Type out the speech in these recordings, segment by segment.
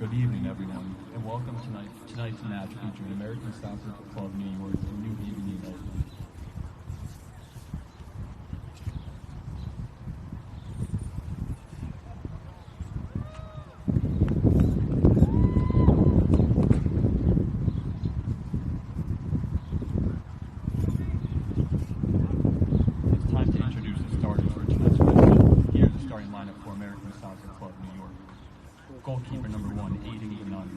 Good evening, everyone, and welcome to tonight's match featuring American Soccer Club New York and New Haven United. It's time to introduce the starters for tonight's match. Here's the starting lineup for American Soccer Club New York. Goalkeeper number 1, Aiden Ganun.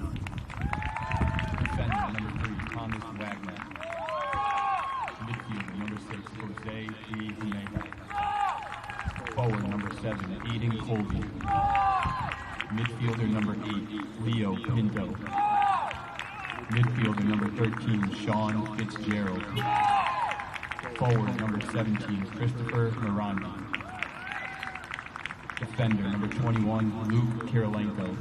Defender number 3, Thomas Wagner. Midfielder number 6, Jose D. Jimenez. Forward number 7, Aiden Colby. Midfielder number 8, Leo Pinto. Midfielder number 13, Sean Fitzgerald. Forward number 17, Christopher Miranda. Defender number 21, Luke Kirilenko.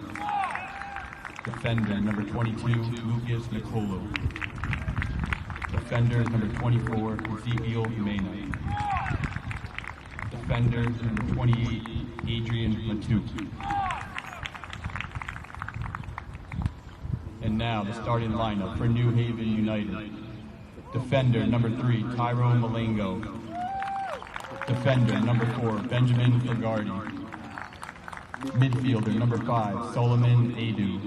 Defender number 22, Lucas Nicolo. Defender number 24, Ezekiel Mena. Defender number 28, Adrian Matuki. And now the starting lineup for New Haven United. Defender number 3, Tyrone Malengo. Defender number 4, Benjamin Fagardi. Midfielder number 5, Solomon Adu.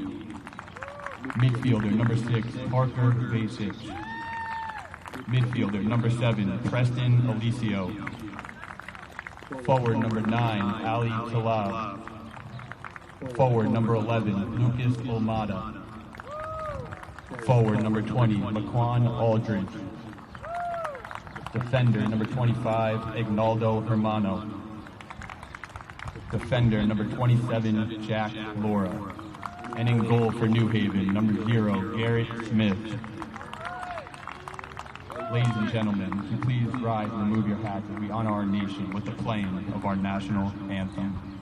Midfielder number 6, Parker Basic. Midfielder number 7, Preston Alicio. Forward number 9, Ali Talab. Forward number 11, Lucas Olmada. Forward number 20, Laquan Aldridge. Defender number 25, Ignaldo Hermano. Defender number 27, Jack Laura. And in goal for New Haven, number 0, Garrett Smith. Ladies and gentlemen, would you please rise and remove your hats as we honor our nation with the playing of our national anthem.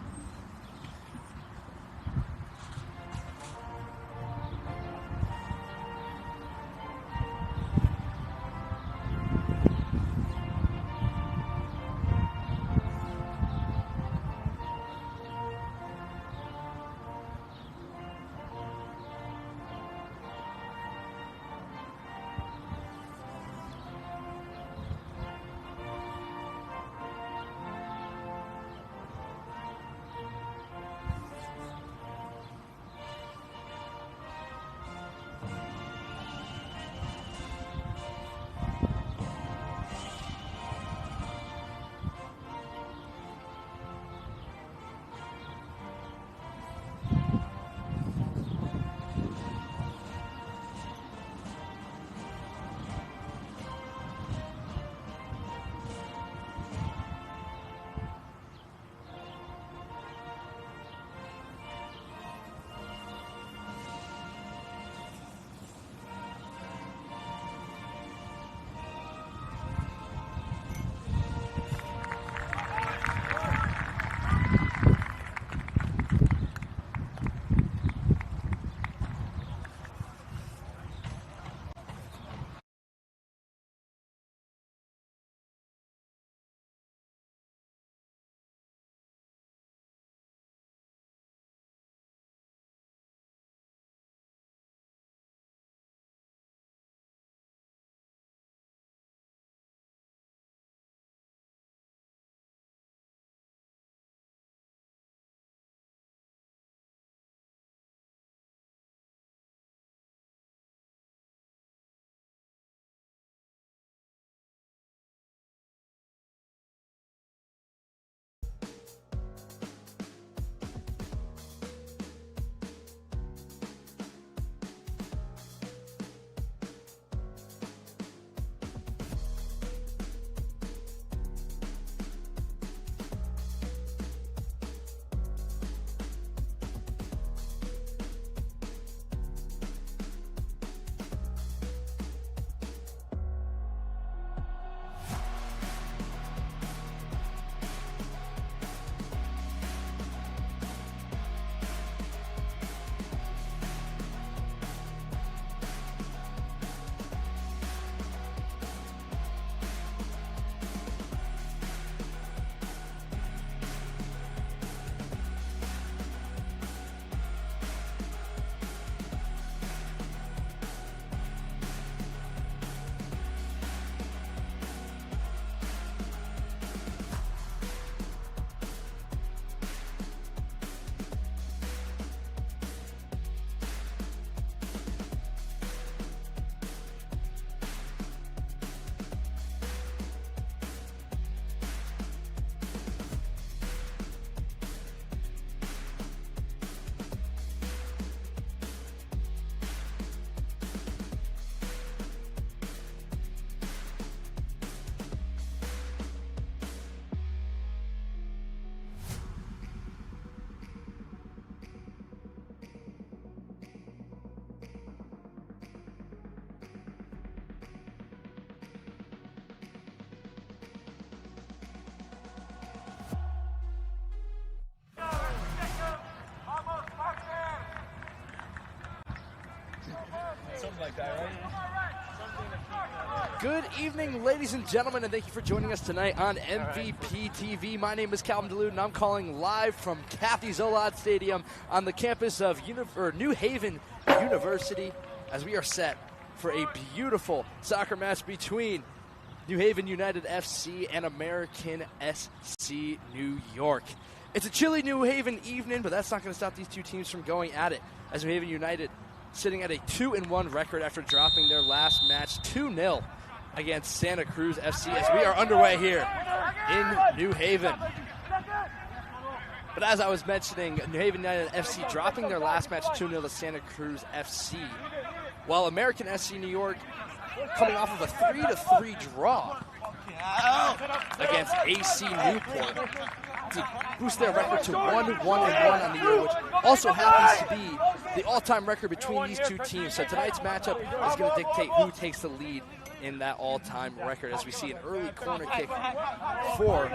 Good evening, ladies and gentlemen, and thank you for joining us tonight on MVP TV. My name is Calvin DeLude, and I'm calling live from Kathy Zolot Stadium on the campus of New Haven University as we are set for a beautiful soccer match between New Haven United FC and American SC New York. It's a chilly New Haven evening, but that's not going to stop these two teams from going at it, as New Haven United sitting at a 2-1 record after dropping their last match 2-0 against Santa Cruz FC as we are underway here in New Haven. But as I was mentioning, New Haven United FC dropping their last match 2-0 to Santa Cruz FC, while American SC New York coming off of a 3-3 draw against AC Newport to boost their record to 1-1-1 on the year, which also happens to be the all-time record between these two teams. So tonight's matchup is going to dictate who takes the lead in that all-time record, as we see an early corner kick for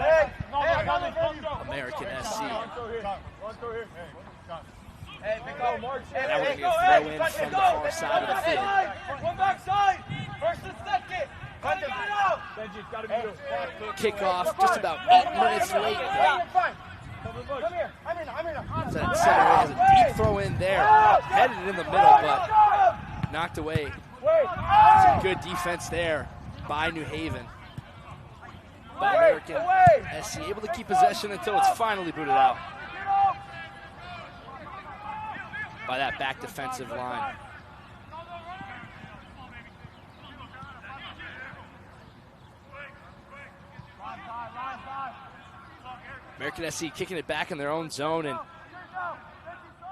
American SC. And now we're going to get a throw in from the far side of the field. One backside, first and second. Kickoff just about 8 minutes late. Center has a deep throw in there, headed in the middle, but knocked away. Some good defense there by New Haven. But American SC able to keep possession until it's finally booted out by that back defensive line. American SC kicking it back in their own zone and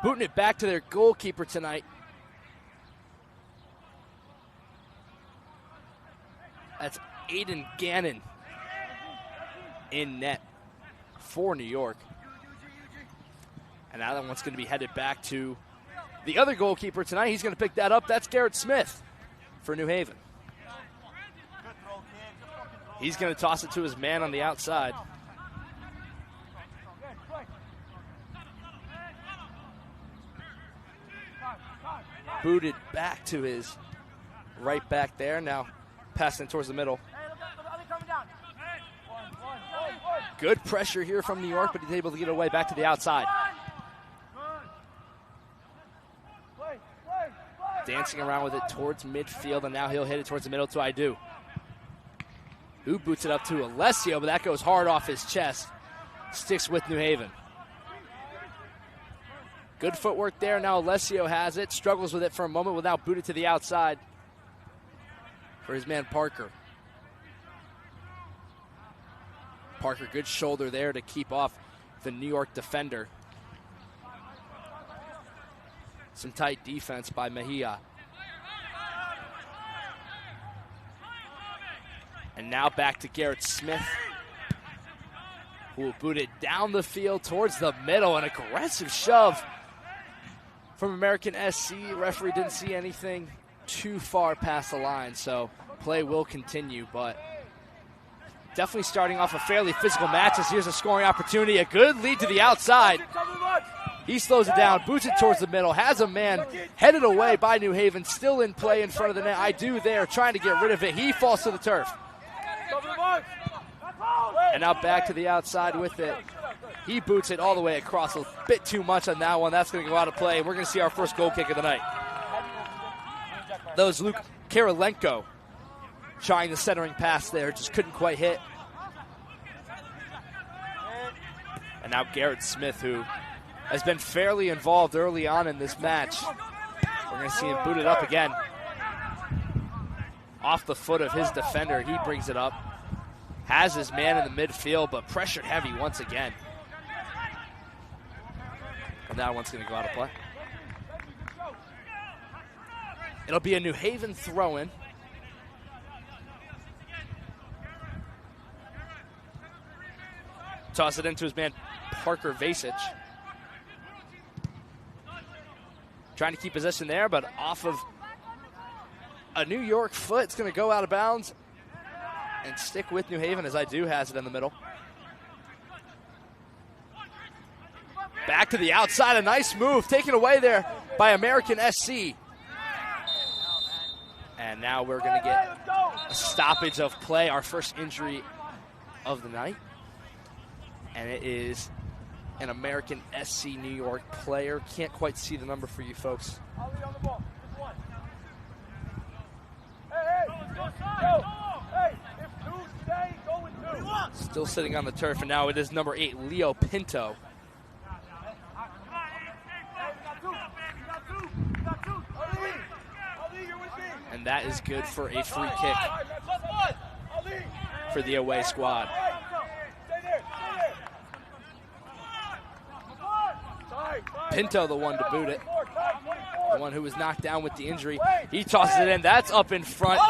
booting it back to their goalkeeper tonight. That's Aiden Gannon in net for New York. And now that one's going to be headed back to the other goalkeeper tonight. He's going to pick that up. That's Garrett Smith for New Haven. He's going to toss it to his man on the outside. Booted back to his right back there. Now passing towards the middle. Good pressure here from New York, but he's able to get away back to the outside. Dancing around with it towards midfield, and now he'll hit it towards the middle to Aidu, who boots it up to Alessio, but that goes hard off his chest. Sticks with New Haven. Good footwork there. Now Alessio has it. Struggles with it for a moment, will now boot it to the outside for his man Parker. Parker, good shoulder there to keep off the New York defender. Some tight defense by Mejia. And now back to Garrett Smith, who will boot it down the field towards the middle. An aggressive shove from American SC. Referee didn't see anything too far past the line, so play will continue, but definitely starting off a fairly physical match as here's a scoring opportunity. A good lead to the outside. He slows it down, boots it towards the middle, has a man headed away by New Haven, still in play in front of the net. Aidu there trying to get rid of it. He falls to the turf. And now back to the outside with it. He boots it all the way across. A bit too much on that one. That's going to go out of play. We're going to see our first goal kick of the night. That was Luke Karolenko trying the centering pass there. Just couldn't quite hit. And now Garrett Smith, who has been fairly involved early on in this match. We're going to see him boot it up again. Off the foot of his defender, he brings it up. Has his man in the midfield, but pressured heavy once again. And that one's going to go out of play. It'll be a New Haven throw-in. Toss it into his man, Parker Vasic. Trying to keep possession there, but off of a New York foot. It's going to go out of bounds and stick with New Haven as Aidu has it in the middle. Back to the outside, a nice move taken away there by American SC. And now we're going to get a stoppage of play, our first injury of the night. And it is an American SC New York player. Can't quite see the number for you folks. Ali on the ball. Just one. Hey, go. Hey, if two stay, go with two. Still sitting on the turf, and now it is number 8, Leo Pinto. And that is good for a free kick for the away squad. Pinto, the one to boot it. The one who was knocked down with the injury. He tosses it in. That's up in front.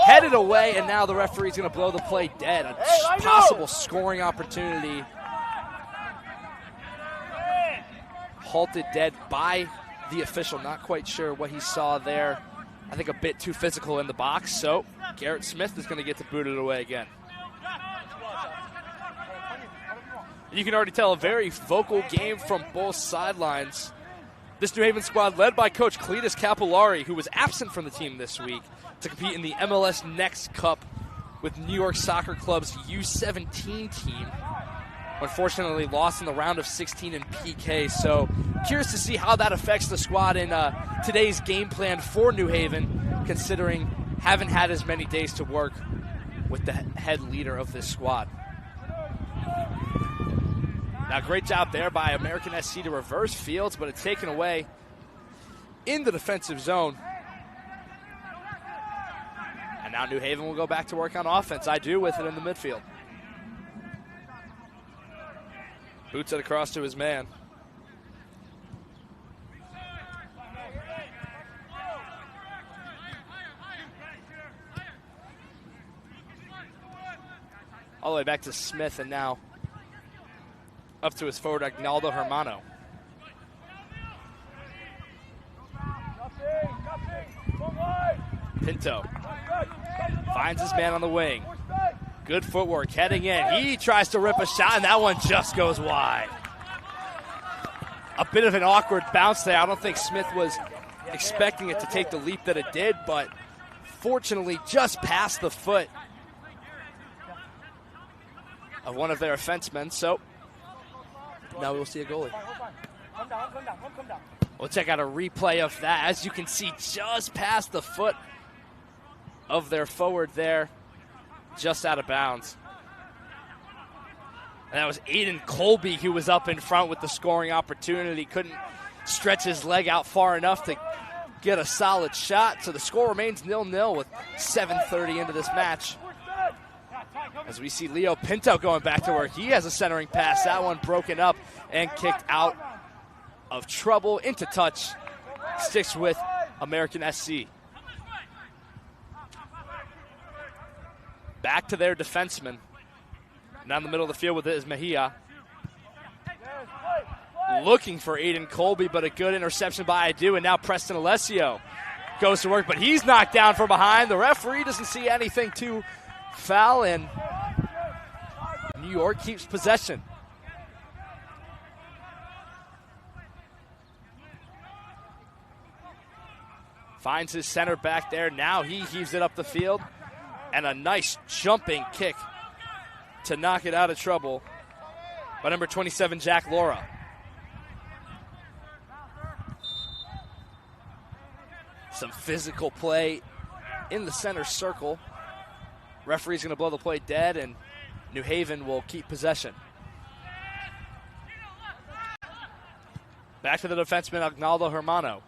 Headed away, and now the referee's going to blow the play dead. A possible scoring opportunity. Halted dead by the official. Not quite sure what he saw there. I think a bit too physical in the box. So Garrett Smith is going to get to boot it away again. You can already tell a very vocal game from both sidelines. This New Haven squad led by Coach Cletus Capillari, who was absent from the team this week to compete in the MLS Next Cup with New York Soccer Club's U17 team. Unfortunately lost in the round of 16 in PK, so curious to see how that affects the squad in today's game plan for New Haven, considering haven't had as many days to work with the head leader of this squad. Now, great job there by American SC to reverse Fields, but it's taken away in the defensive zone. And now New Haven will go back to work on offense. I do with it in the midfield. Boots it across to his man. All the way back to Smith, and now up to his forward, Agnaldo Hermano. Pinto finds his man on the wing. Good footwork, heading in. He tries to rip a shot, and that one just goes wide. A bit of an awkward bounce there. I don't think Smith was expecting it to take the leap that it did, but fortunately just past the foot of one of their offensemen. So now we'll see a goalie. We'll check out a replay of that. As you can see, just past the foot of their forward there, just out of bounds. And that was Aiden Colby who was up in front with the scoring opportunity. Couldn't stretch his leg out far enough to get a solid shot. So the score remains 0-0 with 7:30 into this match. As we see Leo Pinto going back to work. He has a centering pass. That one broken up and kicked out of trouble into touch. Sticks with American SC. Back to their defenseman. Down the middle of the field with it is Mejia. Looking for Aiden Colby, but a good interception by Adu. And now Preston Alessio goes to work, but he's knocked down from behind. The referee doesn't see anything too foul, and New York keeps possession. Finds his center back there. Now he heaves it up the field. And a nice jumping kick to knock it out of trouble by number 27, Jack Laura. Some physical play in the center circle. Referee's going to blow the play dead, and New Haven will keep possession. Back to the defenseman, Agnaldo Hermano.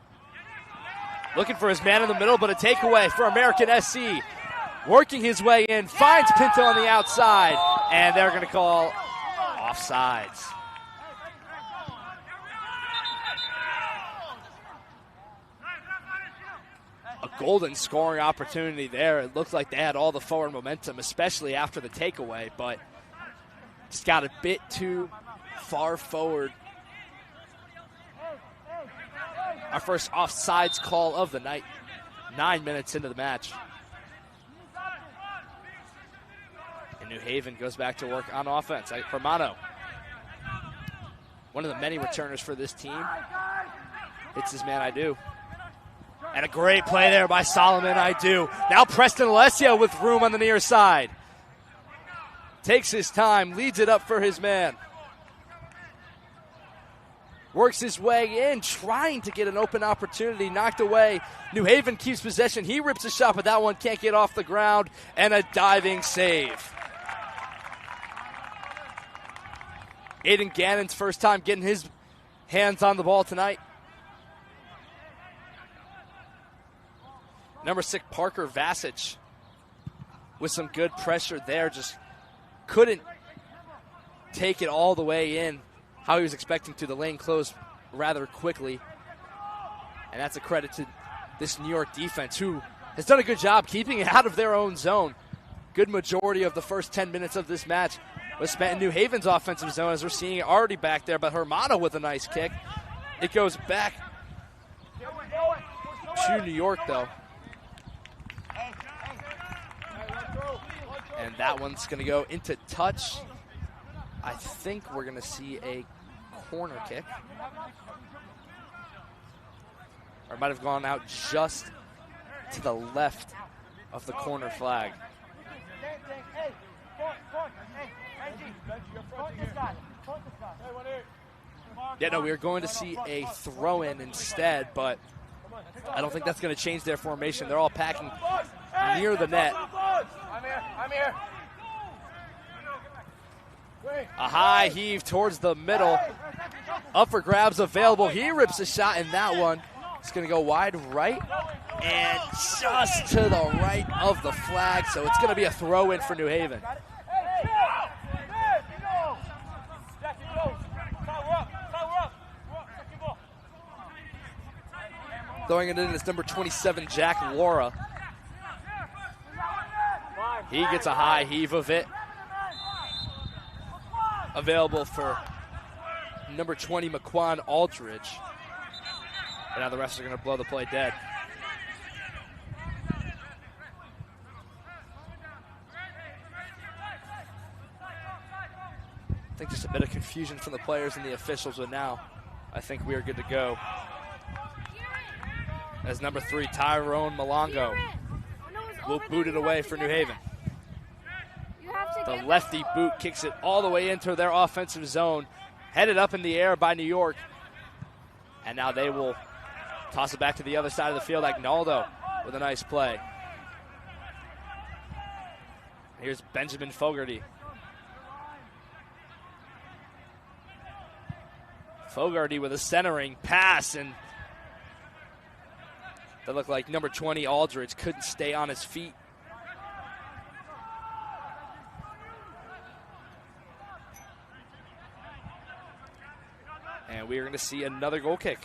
Looking for his man in the middle, but a takeaway for American SC. Working his way in, finds Pinto on the outside, and they're going to call offsides. A golden scoring opportunity there. It looked like they had all the forward momentum, especially after the takeaway, but just got a bit too far forward. Our first offsides call of the night, 9 minutes into the match. And New Haven goes back to work on offense. Hermano, one of the many returners for this team, hits his man, I do. And a great play there by Solomon, I do. Now Preston Alessio with room on the near side. Takes his time, leads it up for his man. Works his way in, trying to get an open opportunity. Knocked away. New Haven keeps possession. He rips a shot, but that one can't get off the ground. And a diving save. Aiden Gannon's first time getting his hands on the ball tonight. Number 6, Parker Vasic, with some good pressure there. Just couldn't take it all the way in how he was expecting to. The lane closed rather quickly. And that's a credit to this New York defense, who has done a good job keeping it out of their own zone. Good majority of the first 10 minutes of this match was spent in New Haven's offensive zone, as we're seeing it already back there. But Hermano with a nice kick. It goes back to New York, though. And that one's going to go into touch. I think we're going to see a corner kick. Or it might have gone out just to the left of the corner flag. Yeah, no, we are going to see a throw-in instead, but I don't think that's going to change their formation. They're all packing near the net. I'm here. A high heave towards the middle. Up for grabs available. He rips a shot, and that one is going to go wide right and just to the right of the flag. So it's going to be a throw-in for New Haven. Throwing it in is number 27, Jack Laura. He gets a high heave of it. Available for number 20, McQuan Aldridge. And now the refs are going to blow the play dead. I think just a bit of confusion from the players and the officials, but now I think we are good to go. As number 3, Tyrone Malongo will boot it away for New Haven. The lefty boot kicks it all the way into their offensive zone. Headed up in the air by New York. And now they will toss it back to the other side of the field. Agnaldo with a nice play. Here's Benjamin Fogarty. Fogarty with a centering pass, and that looked like number 20, Aldridge, couldn't stay on his feet. And we are going to see another goal kick.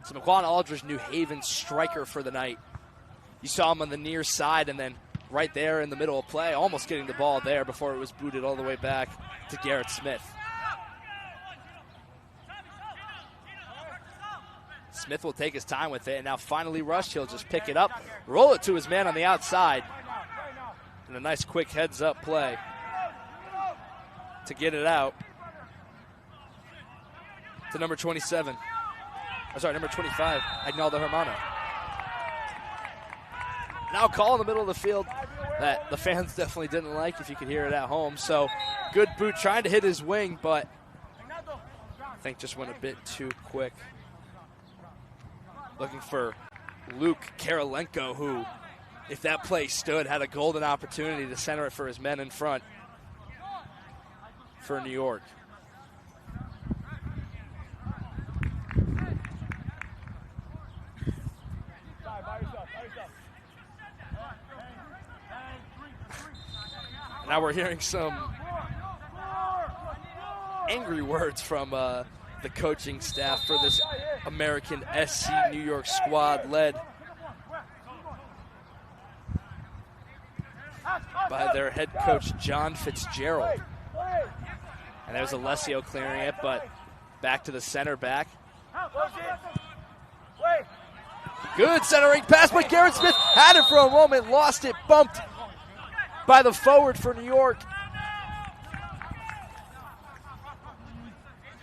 So McQuan Aldridge, New Haven's striker for the night. You saw him on the near side and then right there in the middle of play, almost getting the ball there before it was booted all the way back to Garrett Smith. Smith will take his time with it, and now finally Rush, he'll just pick it up, roll it to his man on the outside, and a nice quick heads-up play to get it out to number 27. Number 25, Agnaldo Hermano. Now call in the middle of the field that the fans definitely didn't like, if you could hear it at home. So good boot, trying to hit his wing, but I think just went a bit too quick. Looking for Luke Karolenko, who, if that play stood, had a golden opportunity to center it for his men in front for New York. Now we're hearing some angry words from the coaching staff for this American SC New York squad, led by their head coach, John Fitzgerald. And there's Alessio clearing it, but back to the center back. Good centering pass by Garrett Smith. Had it for a moment, lost it, bumped by the forward for New York.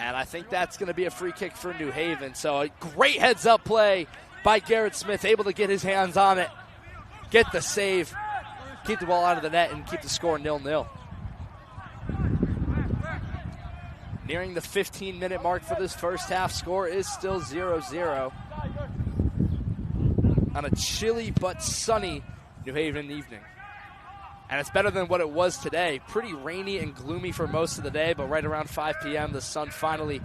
And I think that's going to be a free kick for New Haven. So a great heads-up play by Garrett Smith, able to get his hands on it, get the save, keep the ball out of the net, and keep the score 0-0. Nearing the 15-minute mark for this first half. Score is still 0-0 on a chilly but sunny New Haven evening. And it's better than what it was today. Pretty rainy and gloomy for most of the day, but right around 5 p.m. the sun finally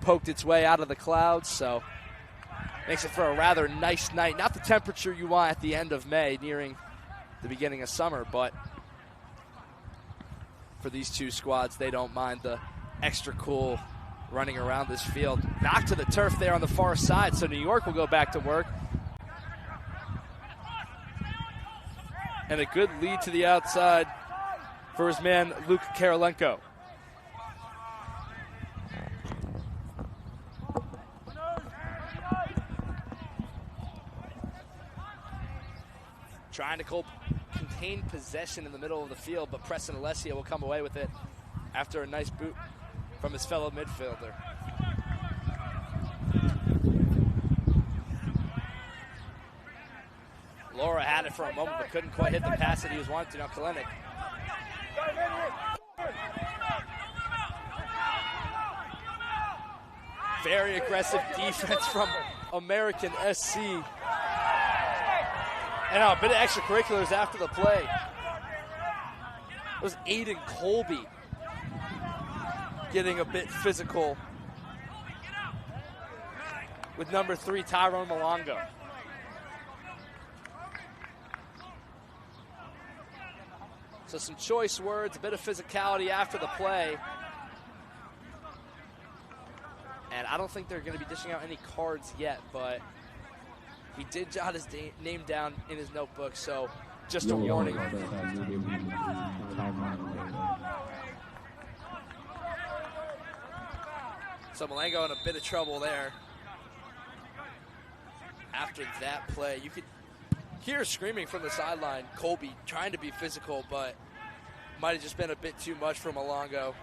poked its way out of the clouds, so makes it for a rather nice night. Not the temperature you want at the end of May, nearing the beginning of summer, but for these two squads, they don't mind the extra cool running around this field. Knocked to the turf there on the far side, so New York will go back to work. And a good lead to the outside for his man, Luke Karolenko. Trying to contain possession in the middle of the field, but Preston Alessio will come away with it after a nice boot from his fellow midfielder. Laura had it for a moment, but couldn't quite hit the pass that he was wanting to. Now Kalenic. Very aggressive defense from American SC. And now a bit of extracurriculars after the play. It was Aiden Colby getting a bit physical with number 3, Tyrone Malongo. So some choice words, a bit of physicality after the play. And I don't think they're going to be dishing out any cards yet, but he did jot his name down in his notebook, so just a warning. So Malengo in a bit of trouble there. After that play, you could hear screaming from the sideline. Colby trying to be physical, but might have just been a bit too much for Malongo.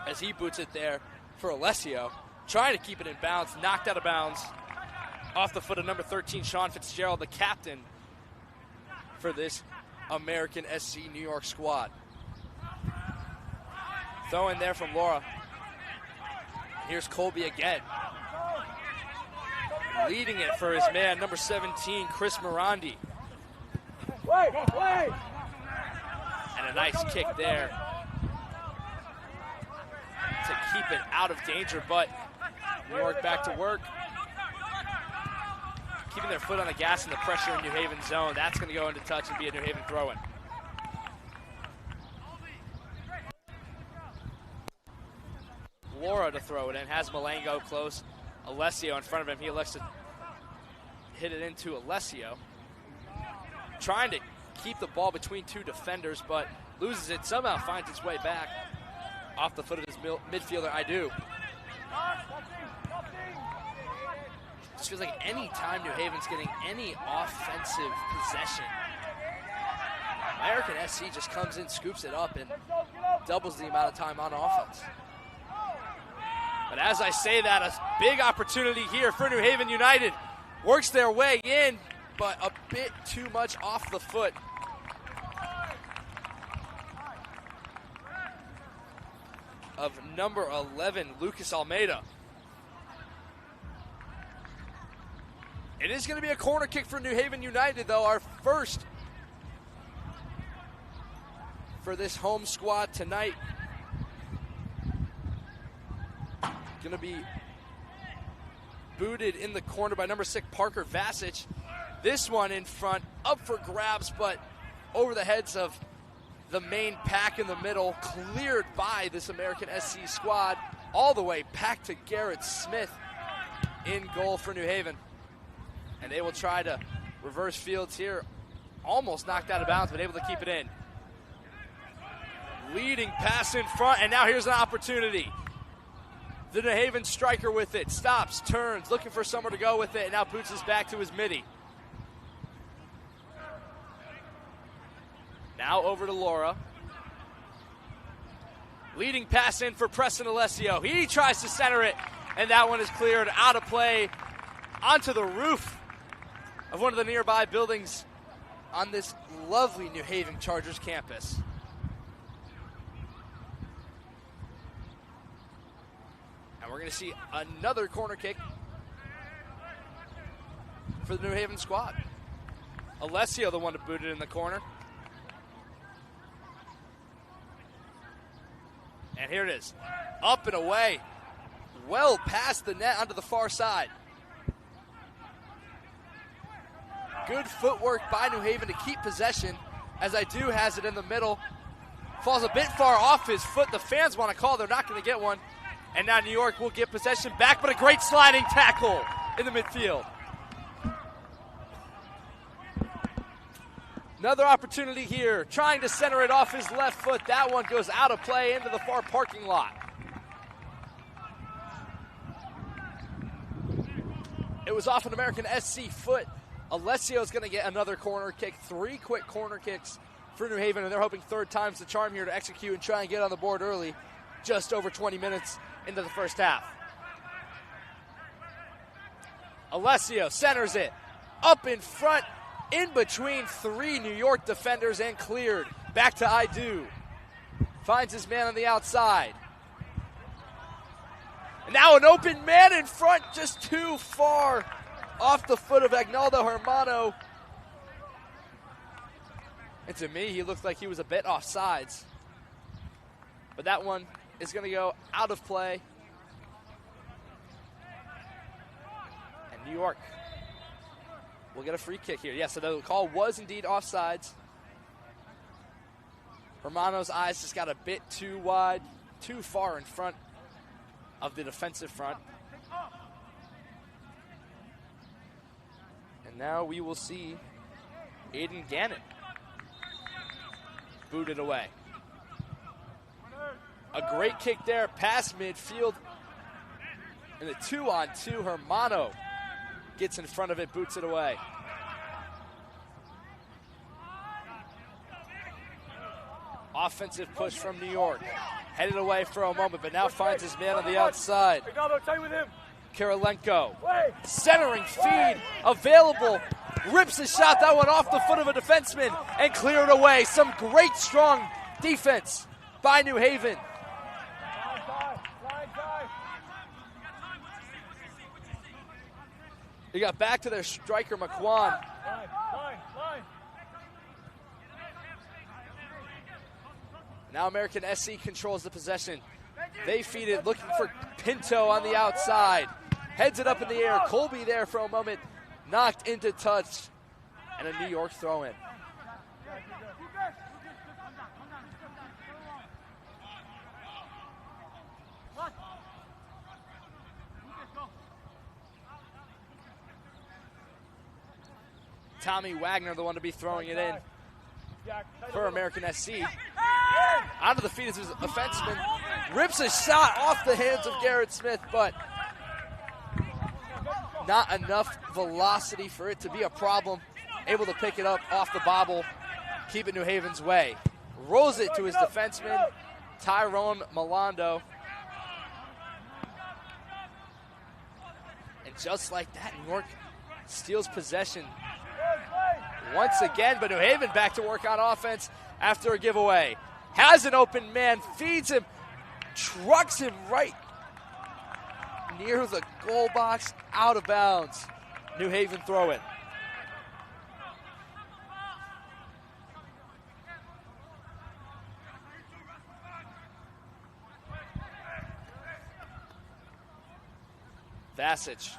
As he boots it there for Alessio, trying to keep it in bounds, knocked out of bounds off the foot of number 13, Sean Fitzgerald, the captain for this American SC New York squad. Throw in there from Laura. Here's Colby again. Leading it for his man, number 17, Chris Morandi. Wait! And a nice kick there to keep it out of danger, but New York back to work. Keeping their foot on the gas and the pressure in New Haven zone. That's going to go into touch and be a New Haven throw-in. Laura to throw it in, has Malengo close. Alessio in front of him. He elects to hit it into Alessio. Trying to keep the ball between two defenders, but loses it. Somehow finds its way back off the foot of his midfielder, Idu. Just feels like any time New Haven's getting any offensive possession, American SC just comes in, scoops it up, and doubles the amount of time on offense. But as I say that, a big opportunity here for New Haven United. Works their way in, but a bit too much off the foot of number 11, Lucas Almeida. It is going to be a corner kick for New Haven United, though, our first for this home squad tonight. Going to be booted in the corner by number 6, Parker Vasic. This one in front, up for grabs, but over the heads of the main pack in the middle, cleared by this American SC squad, all the way back to Garrett Smith in goal for New Haven. And they will try to reverse fields here. Almost knocked out of bounds, but able to keep it in. Leading pass in front, and now here's an opportunity. The New Haven striker with it, stops, turns, looking for somewhere to go with it, and now boots us back to his midi. Now over to Laura. Leading pass in for Preston Alessio. He tries to center it, and that one is cleared out of play onto the roof of one of the nearby buildings on this lovely New Haven Chargers campus. And we're going to see another corner kick for the New Haven squad. Alessio, the one to boot it in the corner. And here it is. Up and away. Well past the net onto the far side. Good footwork by New Haven to keep possession, as Aidu has it in the middle. Falls a bit far off his foot. The fans want to call. They're not going to get one. And now New York will get possession back, but a great sliding tackle in the midfield. Another opportunity here, trying to center it off his left foot. That one goes out of play into the far parking lot. It was off an American SC foot. Alessio is going to get another corner kick. 3 quick corner kicks for New Haven, and they're hoping third time's the charm here to execute and try and get on the board early, just over 20 minutes into the first half. Alessio centers it up in front, in between 3 New York defenders, and cleared. Back to Aidu. Finds his man on the outside. And now an open man in front, just too far off the foot of Agnaldo Hermano. And to me, he looked like he was a bit offsides. But that one is going to go out of play. And New York will get a free kick here. Yes, so the call was indeed offsides. Hermano's eyes just got a bit too wide, too far in front of the defensive front. And now we will see Aiden Gannon booted away. A great kick there, past midfield. And the 2-on-2, Hermano gets in front of it, boots it away. Offensive push from New York. Headed away for a moment, but now finds his man on the outside. Kirilenko, centering feed, available. Rips the shot, that one off the foot of a defenseman, and cleared away. Some great, strong defense by New Haven. They got back to their striker, McQuan. Now American SC controls the possession. They feed it, looking for Pinto on the outside. Heads it up in the air. Colby there for a moment. Knocked into touch. And a New York throw-in. Tommy Wagner, the one to be throwing it in for American SC. Onto the feet is his defenseman. Rips a shot off the hands of Garrett Smith, but not enough velocity for it to be a problem. Able to pick it up off the bobble, keep it New Haven's way. Rolls it to his defenseman, Tyrone Milando. And just like that, New York steals possession once again, but New Haven back to work on offense after a giveaway. Has an open man, feeds him, trucks him right near the goal box, out of bounds. New Haven throw in. Vasich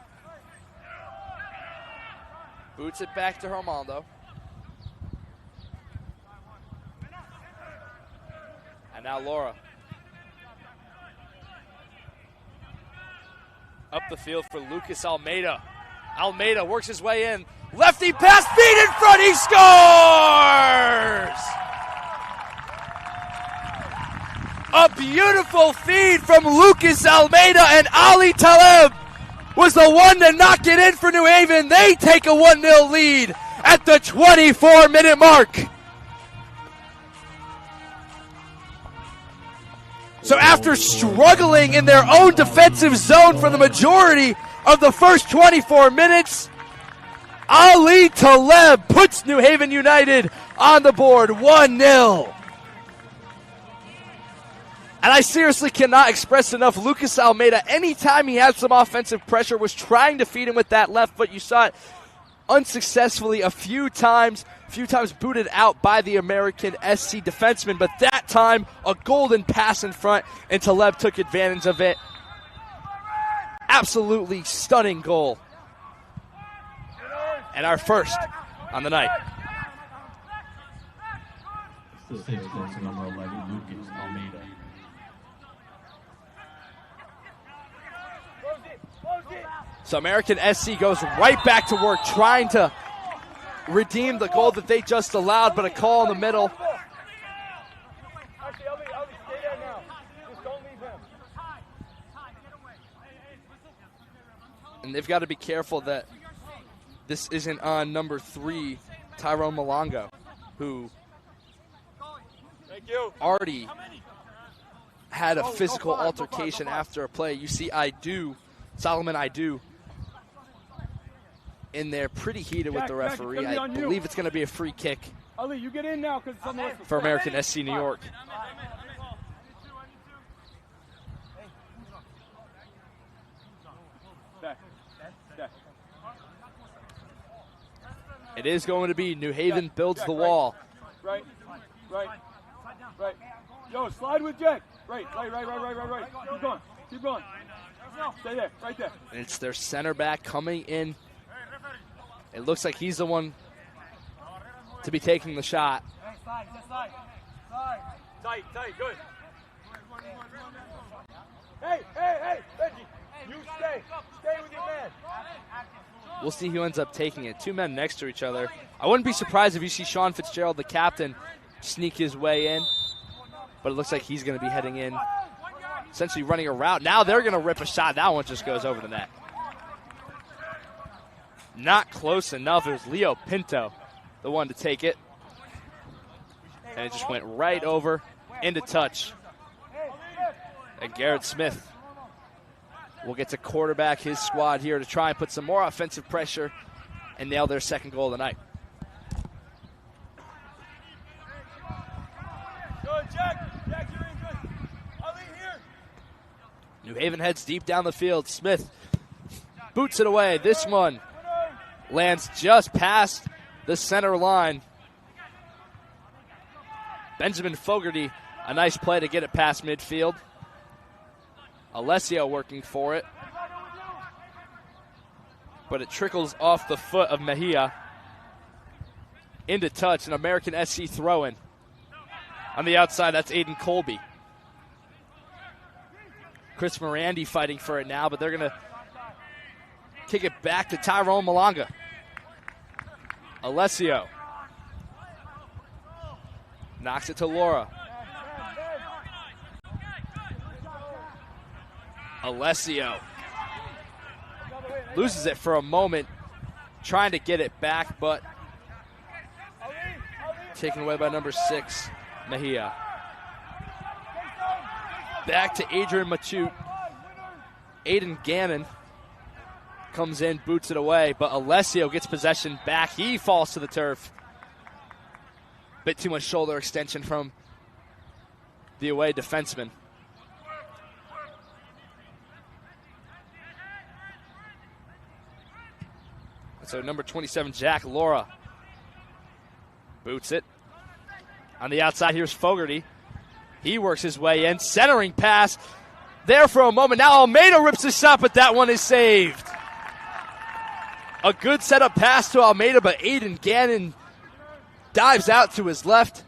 boots it back to Hermando. And now Laura. Up the field for Lucas Almeida. Almeida works his way in. Lefty pass, feed in front, he scores! A beautiful feed from Lucas Almeida, and Ali Taleb was the one to knock it in for New Haven. They take a 1-0 lead at the 24-minute mark. So after struggling in their own defensive zone for the majority of the first 24 minutes, Ali Taleb puts New Haven United on the board 1-0. And I seriously cannot express enough, Lucas Almeida, anytime he had some offensive pressure, was trying to feed him with that left foot. You saw it unsuccessfully a few times booted out by the American SC defenseman, but that time a golden pass in front, and Taleb took advantage of it. Absolutely stunning goal. And our first on the night. The sixth is number 11, Lucas Almeida. So American SC goes right back to work trying to redeem the goal that they just allowed, but a call in the middle. Actually, I'll be stay there now. Just don't leave him. And they've got to be careful that this isn't on number 3, Tyrone Malongo, who Thank you. already had a physical altercation after a play. You see Solomon Aidu in there pretty heated with the Jack, it's referee. gonna be I on you. believe it's going to be a free kick Ali, you get in now because it's on the left. for American SC New York. Back. It is going to be New Haven Jack, builds Jack, the right. wall. Right. Yo, slide with Jack. Right. Keep going. Stay there, right there. And it's their center back coming in. It looks like he's the one to be taking the shot. Tight, good. Hey, Benji, you stay with your man. We'll see who ends up taking it. 2 men next to each other. I wouldn't be surprised if you see Sean Fitzgerald, the captain, sneak his way in. But it looks like he's going to be heading in, essentially running a route. Now they're going to rip a shot. That one just goes over the net. Not close enough. It was Leo Pinto, the one to take it. And it just went right over into touch. And Garrett Smith will get to quarterback his squad here to try and put some more offensive pressure and nail their second goal of the night. Good, Jack, you're in good. Ali here. New Haven heads deep down the field. Smith boots it away. This one lands just past the center line. Benjamin Fogarty, a nice play to get it past midfield. Alessio working for it. But it trickles off the foot of Mejia. Into touch, an American SC throw-in. On the outside, that's Aiden Colby. Chris Morandi fighting for it now, but they're going to kick it back to Tyrone Malonga. Alessio knocks it to Laura. Alessio loses it for a moment, trying to get it back, but taken away by number 6, Mejia. Back to Adrian Matute. Aiden Gannon comes in, boots it away, but Alessio gets possession back. He falls to the turf. Bit too much shoulder extension from the away defenseman. So number 27, Jack Laura, boots it. On the outside, here's Fogarty. He works his way in. Centering pass there for a moment. Now Almeida rips the shot, but that one is saved. A good setup pass to Almeida, but Aiden Gannon dives out to his left.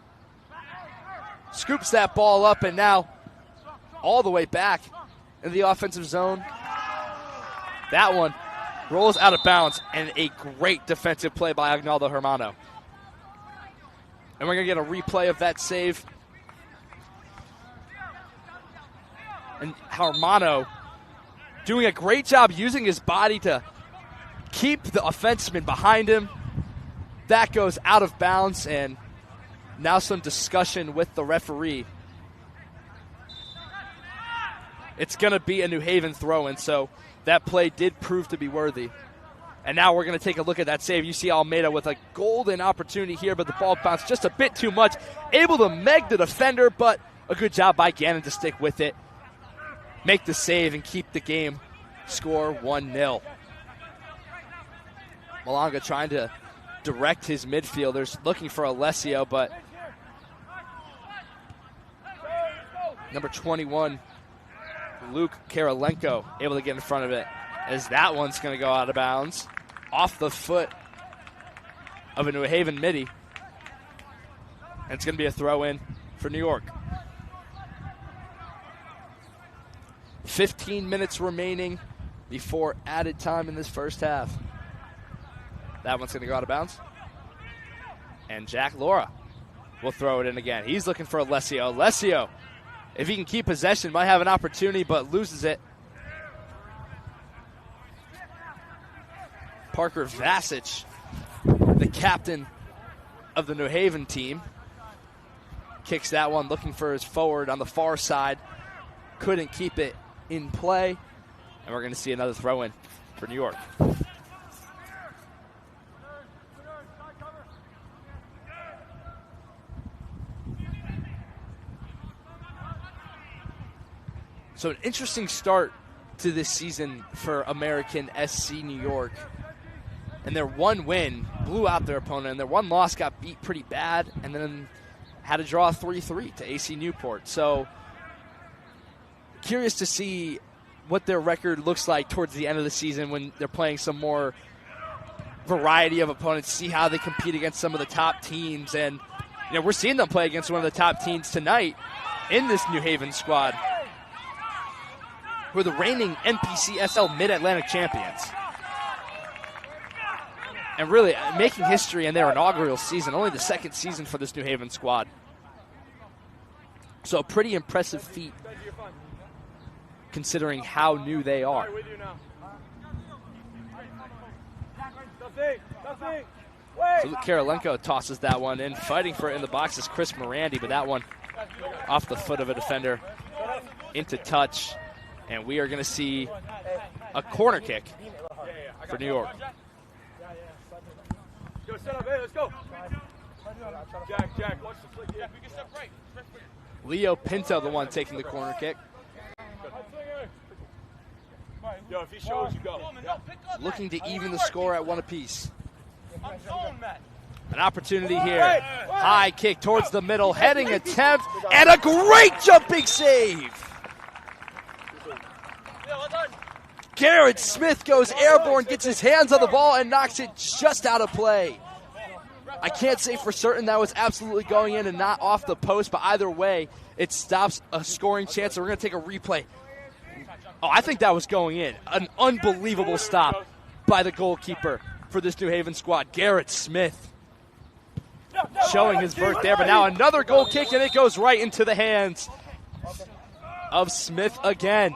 Scoops that ball up, and now all the way back in the offensive zone. That one rolls out of bounds, and a great defensive play by Agnaldo Hermano. And we're going to get a replay of that save. And Hermano doing a great job using his body to keep the offenseman behind him. That goes out of bounds, and now some discussion with the referee. it's going to be a New Haven throw-in, so that play did prove to be worthy. And now we're going to take a look at that save. You see Almeida with a golden opportunity here, but the ball bounced just a bit too much. Able to meg the defender, but a good job by Gannon to stick with it, make the save, and keep the game score 1-0. Malanga trying to direct his midfielders, looking for Alessio, but number 21, Luke Karolenko, able to get in front of it, as that one's going to go out of bounds off the foot of a New Haven midi. And it's going to be a throw-in for New York. 15 minutes remaining before added time in this first half. That one's going to go out of bounds. And Jack Laura will throw it in again. He's looking for Alessio. Alessio, if he can keep possession, might have an opportunity, but loses it. Parker Vasic, the captain of the New Haven team, kicks that one, looking for his forward on the far side. Couldn't keep it in play, and we're going to see another throw-in for New York. So an interesting start to this season for American SC New York. And their one win blew out their opponent, and their one loss got beat pretty bad, and then had to draw 3-3 to AC Newport. So curious to see what their record looks like towards the end of the season when they're playing some more variety of opponents, see how they compete against some of the top teams. And we're seeing them play against one of the top teams tonight in this New Haven squad, who are the reigning NPCSL Mid-Atlantic champions. And really making history in their inaugural season, only the second season for this New Haven squad. So a pretty impressive feat considering how new they are. So Karolenko tosses that one in. Fighting for it in the box is Chris Morandi, but that one off the foot of a defender into touch. And we are going to see a corner kick for New York. Go, set up, hey, let's go. Jack, watch the flick. Yeah, we can step right. Leo Pinto, the one taking the corner kick. Yo, if he shows, you go. Looking to even the score at one apiece. An opportunity here. High kick towards the middle, heading attempt, and a great jumping save. Garrett Smith goes airborne, gets his hands on the ball, and knocks it just out of play. I can't say for certain that was absolutely going in and not off the post, but either way, it stops a scoring chance, so we're going to take a replay. Oh, I think that was going in. An unbelievable stop by the goalkeeper for this New Haven squad, Garrett Smith. Showing his vert there, but now another goal kick, and it goes right into the hands of Smith again.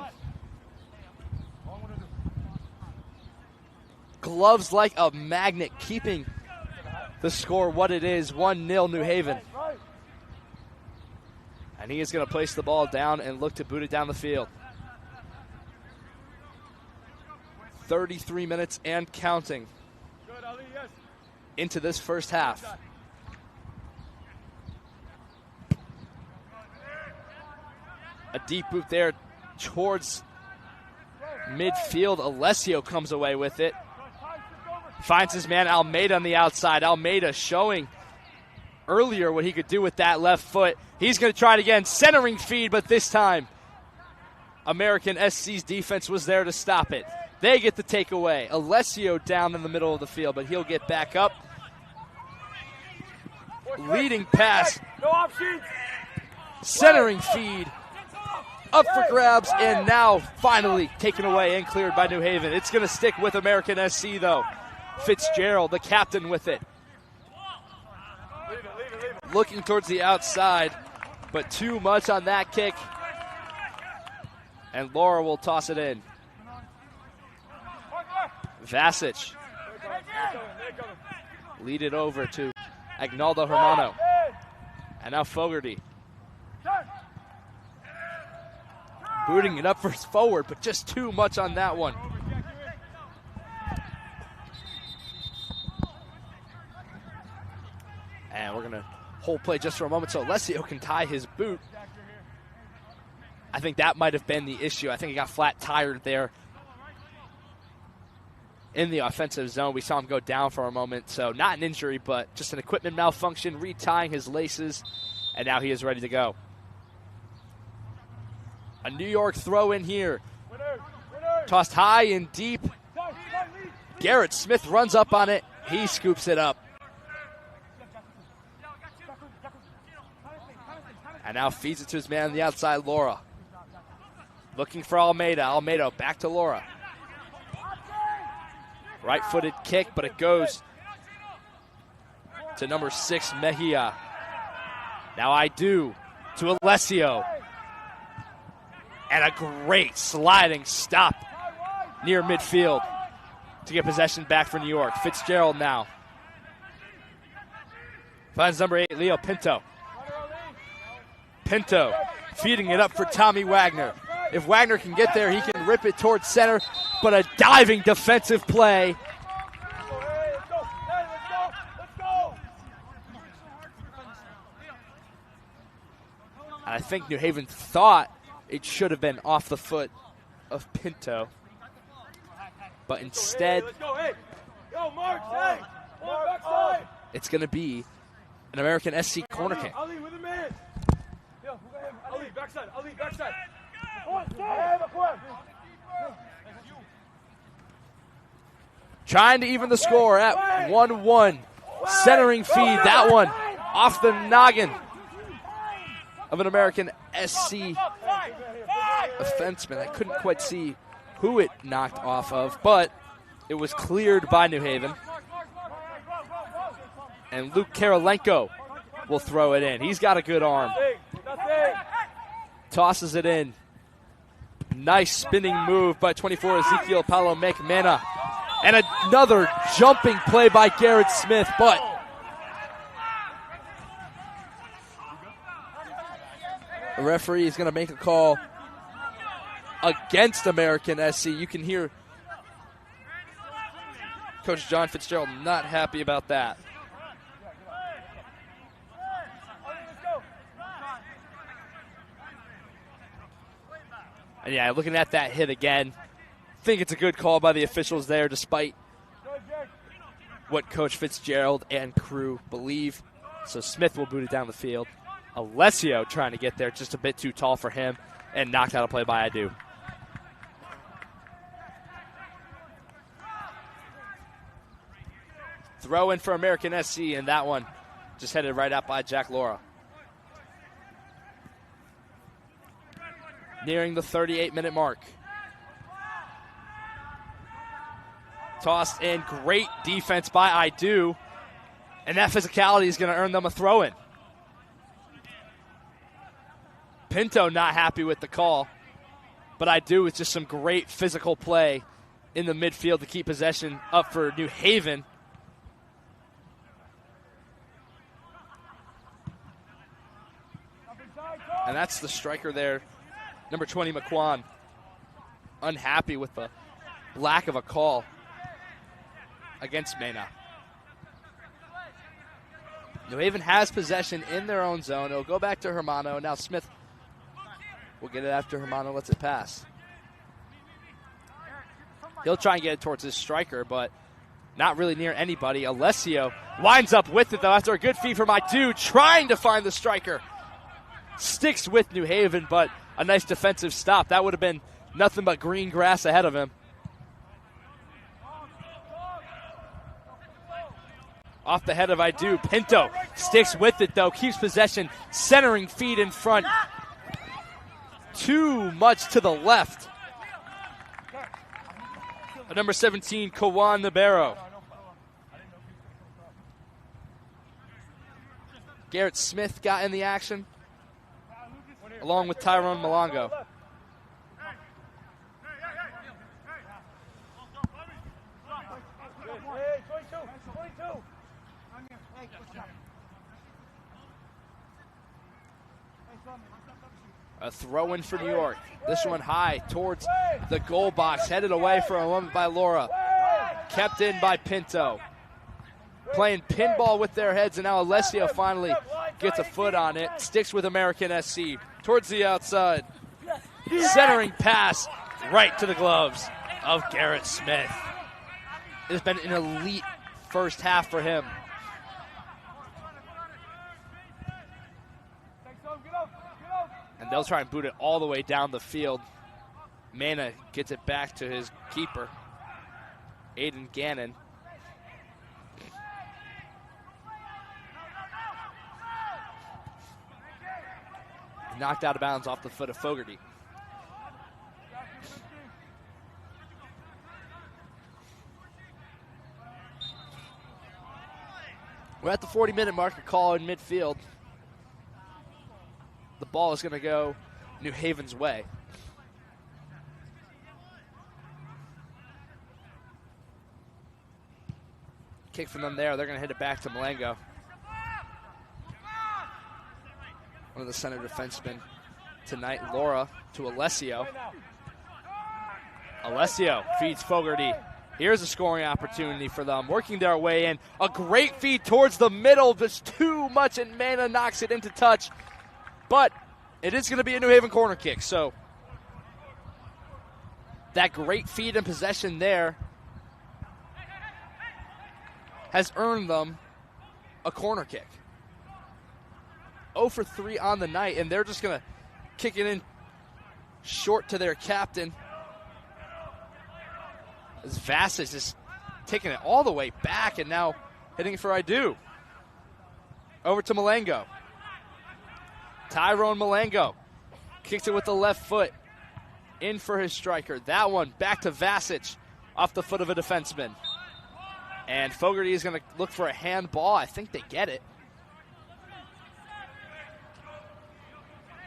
Gloves like a magnet, keeping the score what it is, 1-0 New Haven. And he is going to place the ball down and look to boot it down the field. 33 minutes and counting into this first half. A deep boot there towards midfield. Alessio comes away with it. Finds his man Almeida on the outside. Almeida showing earlier what he could do with that left foot. He's going to try it again. Centering feed, but this time American SC's defense was there to stop it. They get the takeaway. Alessio down in the middle of the field, but he'll get back up. Leading pass. No options. Centering feed. Up for grabs, and now finally taken away and cleared by New Haven. It's going to stick with American SC, though. Fitzgerald, the captain, with it. Looking towards the outside, but too much on that kick. And Laura will toss it in. Vasic. Lead it over to Agnaldo Hermano. And now Fogarty. Booting it up for his forward, but just too much on that one. And we're going to hold play just for a moment so Alessio can tie his boot. I think that might have been the issue. I think he got flat tired there in the offensive zone. We saw him go down for a moment, so not an injury, but just an equipment malfunction, retying his laces, and now he is ready to go. A New York throw in here. Tossed high and deep. Garrett Smith runs up on it. He scoops it up. And now feeds it to his man on the outside, Laura. Looking for Almeida. Almeida back to Laura. Right-footed kick, but it goes to number 6, Mejia. Now Aidu to Alessio. And a great sliding stop near midfield to get possession back for New York. Fitzgerald now. Finds number 8, Leo Pinto. Pinto feeding it up for Tommy Wagner. If Wagner can get there, he can rip it towards center, but a diving defensive play. And I think New Haven thought it should have been off the foot of Pinto. But instead, it's going to be an American SC corner kick. Trying to even the score at 1-1. Centering feed, that one off the noggin of an American SC defenseman. I couldn't quite see who it knocked off of, but it was cleared by New Haven. And Luke Karolenko will throw it in. He's got a good arm. Tosses it in. Nice spinning move by 24 Ezekiel Palomec-Mena. And another jumping play by Garrett Smith, but the referee is going to make a call against American SC. You can hear Coach John Fitzgerald not happy about that. And yeah, looking at that hit again, think it's a good call by the officials there despite what Coach Fitzgerald and crew believe. So Smith will boot it down the field. Alessio trying to get there, just a bit too tall for him, and knocked out a play by Aidu. Throw in for American SC, and that one just headed right out by Jack Laura. Nearing the 38-minute mark. Tossed in, great defense by Aidu, and that physicality is going to earn them a throw-in. Pinto not happy with the call, but Aidu with just some great physical play in the midfield to keep possession up for New Haven. And that's the striker there, number 20, McQuan. Unhappy with the lack of a call against Mena. New Haven has possession in their own zone. It'll go back to Hermano. Now Smith will get it after Hermano lets it pass. He'll try and get it towards his striker, but not really near anybody. Alessio winds up with it, though, after a good feed from Aidu, trying to find the striker. Sticks with New Haven, but a nice defensive stop. That would have been nothing but green grass ahead of him. Off the head of Aidu. Pinto sticks with it, though. Keeps possession. Centering feed in front. Too much to the left. Number 17, Kawan Nabarro. Garrett Smith got in the action, along with Tyrone Malongo. A throw in for New York. This one high towards the goal box. Headed away for a moment by Laura. Kept in by Pinto. Playing pinball with their heads, and now Alessio finally gets a foot on it. Sticks with American SC towards the outside. Centering pass right to the gloves of Garrett Smith. It's been an elite first half for him. And they'll try and boot it all the way down the field. Mana gets it back to his keeper, Aiden Gannon. Knocked out of bounds off the foot of Fogarty. We're at the 40-minute marker, call in midfield. The ball is going to go New Haven's way. Kick from them there. They're going to hit it back to Malengo. One of the center defensemen tonight, Laura to Alessio. Alessio feeds Fogarty. Here's a scoring opportunity for them, working their way in. A great feed towards the middle, just too much, and Mana knocks it into touch. But it is going to be a New Haven corner kick, so that great feed and possession there has earned them a corner kick. 0 for 3 on the night, and they're just going to kick it in short to their captain. As Vasich is taking it all the way back and now hitting for Idu. Over to Malengo. Tyrone Malengo kicks it with the left foot. In for his striker. That one back to Vasich off the foot of a defenseman. And Fogarty is going to look for a handball. I think they get it.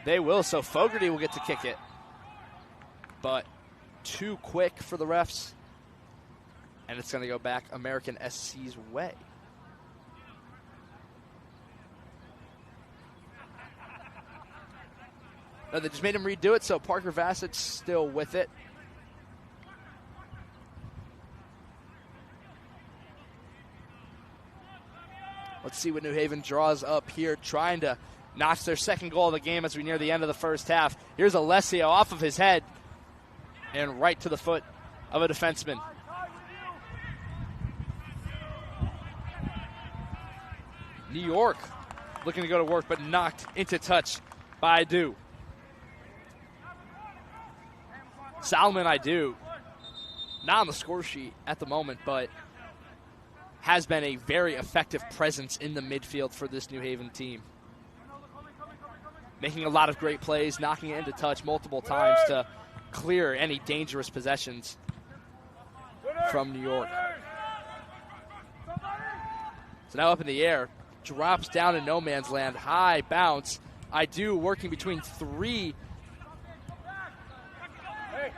They will, so Fogarty will get to kick it. But too quick for the refs. And it's going to go back American SC's way. No, they just made him redo it, so Parker Vasich still with it. Let's see what New Haven draws up here, trying to notch their second goal of the game as we near the end of the first half. Here's Alessio off of his head and right to the foot of a defenseman. New York looking to go to work, but knocked into touch by Idu. Solomon Idu, not on the score sheet at the moment, but has been a very effective presence in the midfield for this New Haven team. Making a lot of great plays, knocking it into touch multiple times to clear any dangerous possessions from New York. So now up in the air, drops down in no man's land, high bounce. Idu working between three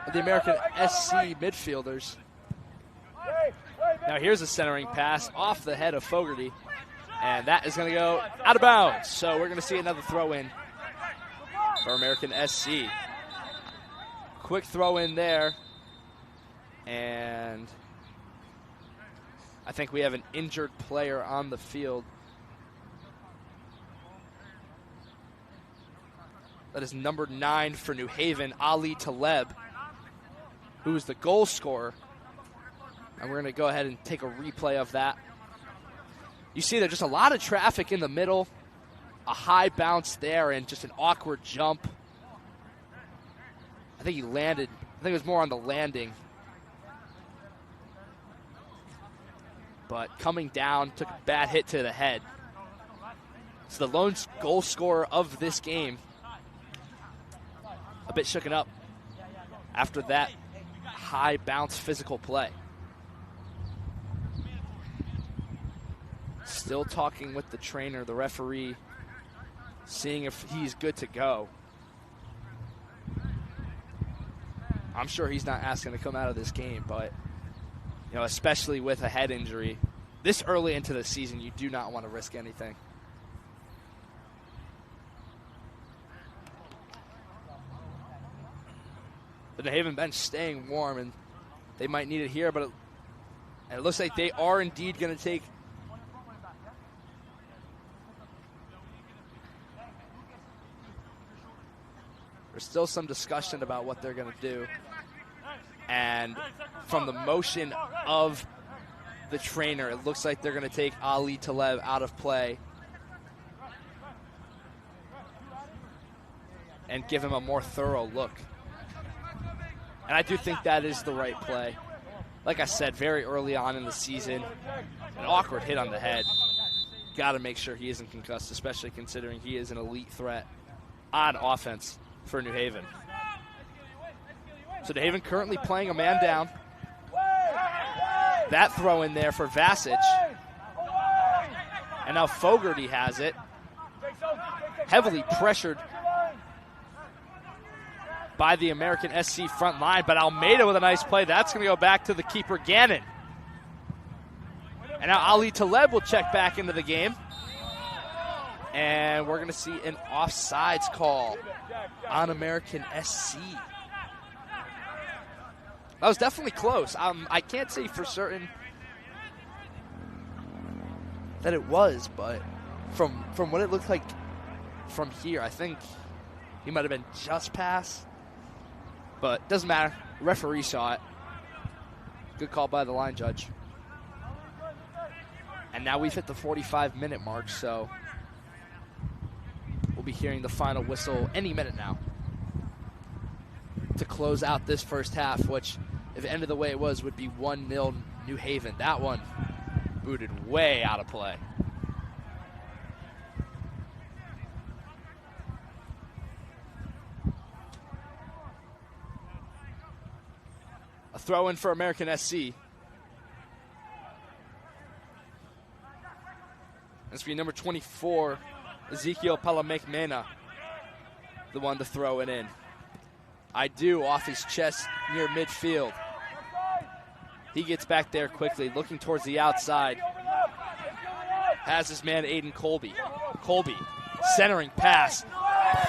of the American SC midfielders. Now here's a centering pass off the head of Fogarty, and that is going to go out of bounds. So we're going to see another throw in for American SC. Quick throw in there, and I think we have an injured player on the field. That is number 9 for New Haven, Ali Taleb, who is the goal scorer. And we're going to go ahead and take a replay of that. You see there's just a lot of traffic in the middle, a high bounce there, and just an awkward jump. I think he landed. I think it was more on the landing. But coming down, took a bad hit to the head. So the lone goal scorer of this game, a bit shooken up after that high bounce physical play. Still talking with the trainer, the referee, seeing if he's good to go. I'm sure he's not asking to come out of this game, but you know, especially with a head injury, this early into the season, you do not want to risk anything. the New Haven bench staying warm, and they might need it here, but it looks like they are indeed going to take there's still some discussion about what they're going to do. And from the motion of the trainer, it looks like they're going to take Ali Taleb out of play and give him a more thorough look. And I do think that is the right play. Like I said, very early on in the season, an awkward hit on the head. Got to make sure he isn't concussed, especially considering he is an elite threat on offense for New Haven. So New Haven currently playing a man down. That throw in there for Vasic. And now Fogarty has it. Heavily pressured by the American SC front line, but Almeida with a nice play. That's going to go back to the keeper, Gannon. And now Ali Taleb will check back into the game. And we're going to see an offsides call on American SC. That was definitely close. I can't say for certain that it was, but from what it looked like from here, I think he might have been just past. But doesn't matter. The referee saw it. Good call by the line judge. And now we've hit the 45-minute mark, so we'll be hearing the final whistle any minute now to close out this first half, which, if it ended the way it was, would be 1-0 New Haven. That one booted way out of play. A throw in for American SC. That's be number 24, Ezekiel Palamekmena, the one to throw it in. I do off his chest near midfield. He gets back there quickly, looking towards the outside. Has his man Aiden Colby. Colby, centering pass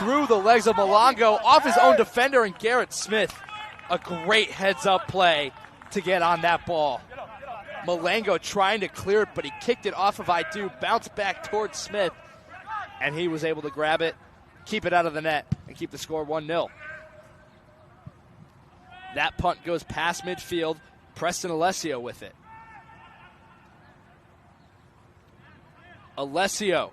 through the legs of Malongo, off his own defender, and Garrett Smith. A great heads-up play to get on that ball. Malango trying to clear it, but he kicked it off of Idu, bounced back towards Smith, and he was able to grab it, keep it out of the net, and keep the score 1-0. That punt goes past midfield. Preston Alessio with it. Alessio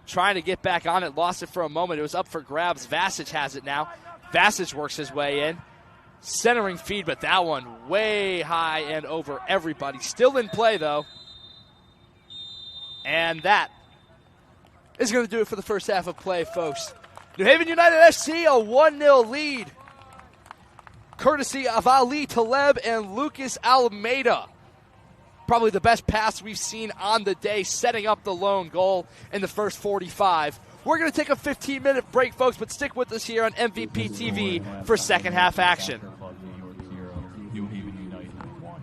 trying to get back on it, lost it for a moment. It was up for grabs. Vasic has it now. Vasic works his way in. Centering feed, but that one way high and over everybody. Still in play, though. And that is going to do it for the first half of play, folks. New Haven United SC, a 1-0 lead. Courtesy of Ali Taleb and Lucas Almeida. Probably the best pass we've seen on the day, setting up the lone goal in the first 45. We're going to take a 15-minute break, folks, but stick with us here on MVP TV for second half action. New Haven United 1.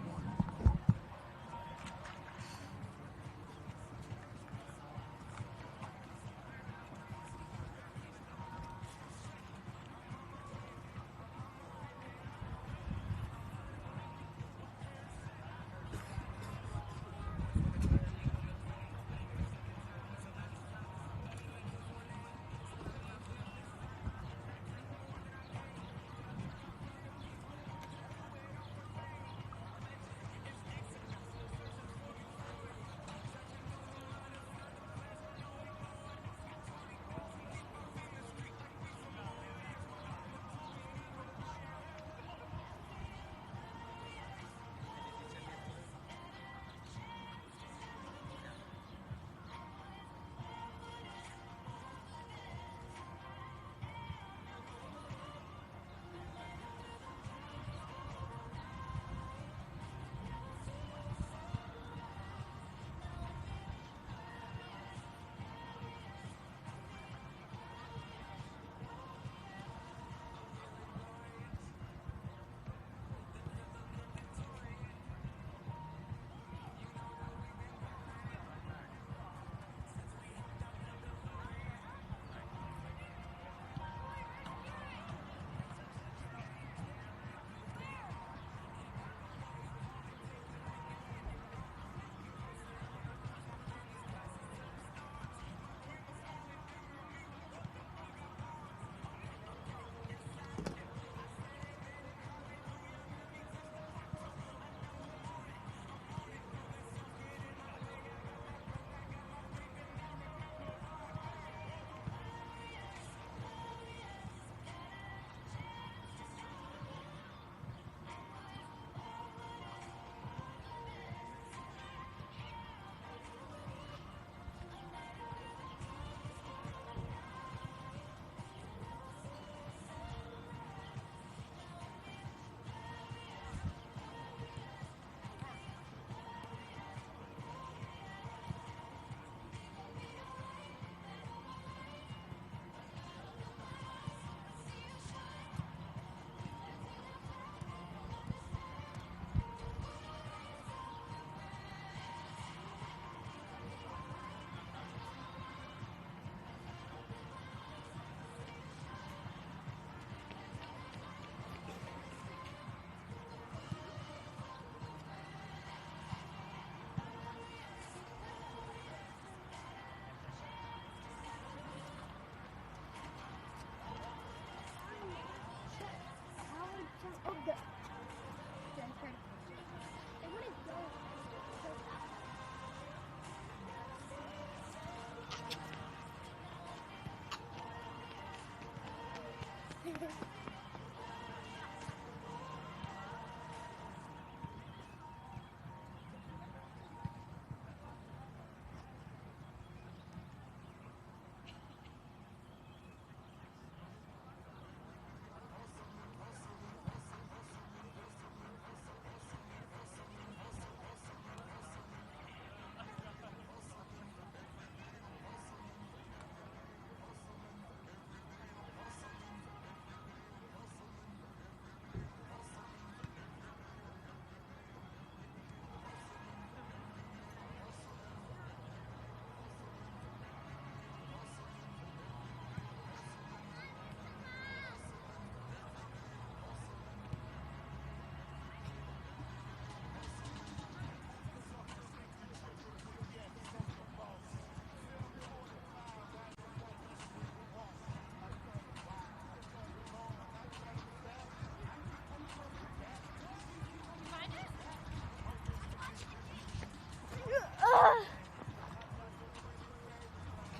It wouldn't go so fast.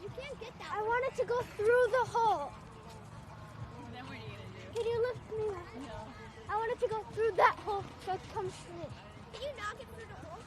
You can't get that. I wanted to go through the hole. Then what are you gonna do? Can you lift me up? No. I wanted to go through that hole so it comes straight. Can you not get through the hole?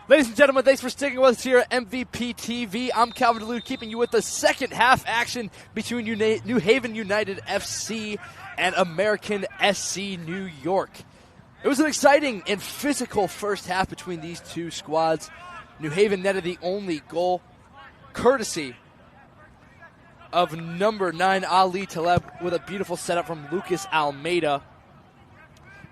Ladies and gentlemen, thanks for sticking with us here at MVP TV. I'm Calvin DeLude, keeping you with the second half action between New Haven United FC and American SC New York. It was an exciting and physical first half between these two squads. New Haven netted the only goal, courtesy of number 9 Ali Taleb with a beautiful setup from Lucas Almeida.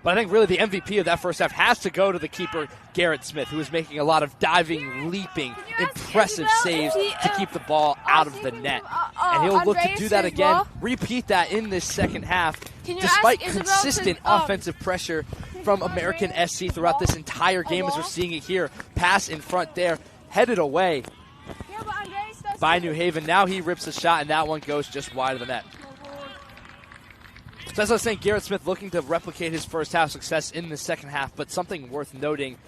But I think really the MVP of that first half has to go to the keeper, Garrett Smith, who is making a lot of diving, leaping, impressive saves to keep the ball out of the net. And he'll look to do that again, repeat that in this second half, despite consistent offensive pressure from American SC throughout this entire game, as we're seeing it here. Pass in front there, headed away by New Haven. Now he rips a shot, and that one goes just wide of the net. So as I was saying, Garrett Smith looking to replicate his first half success in the second half, but something worth noting,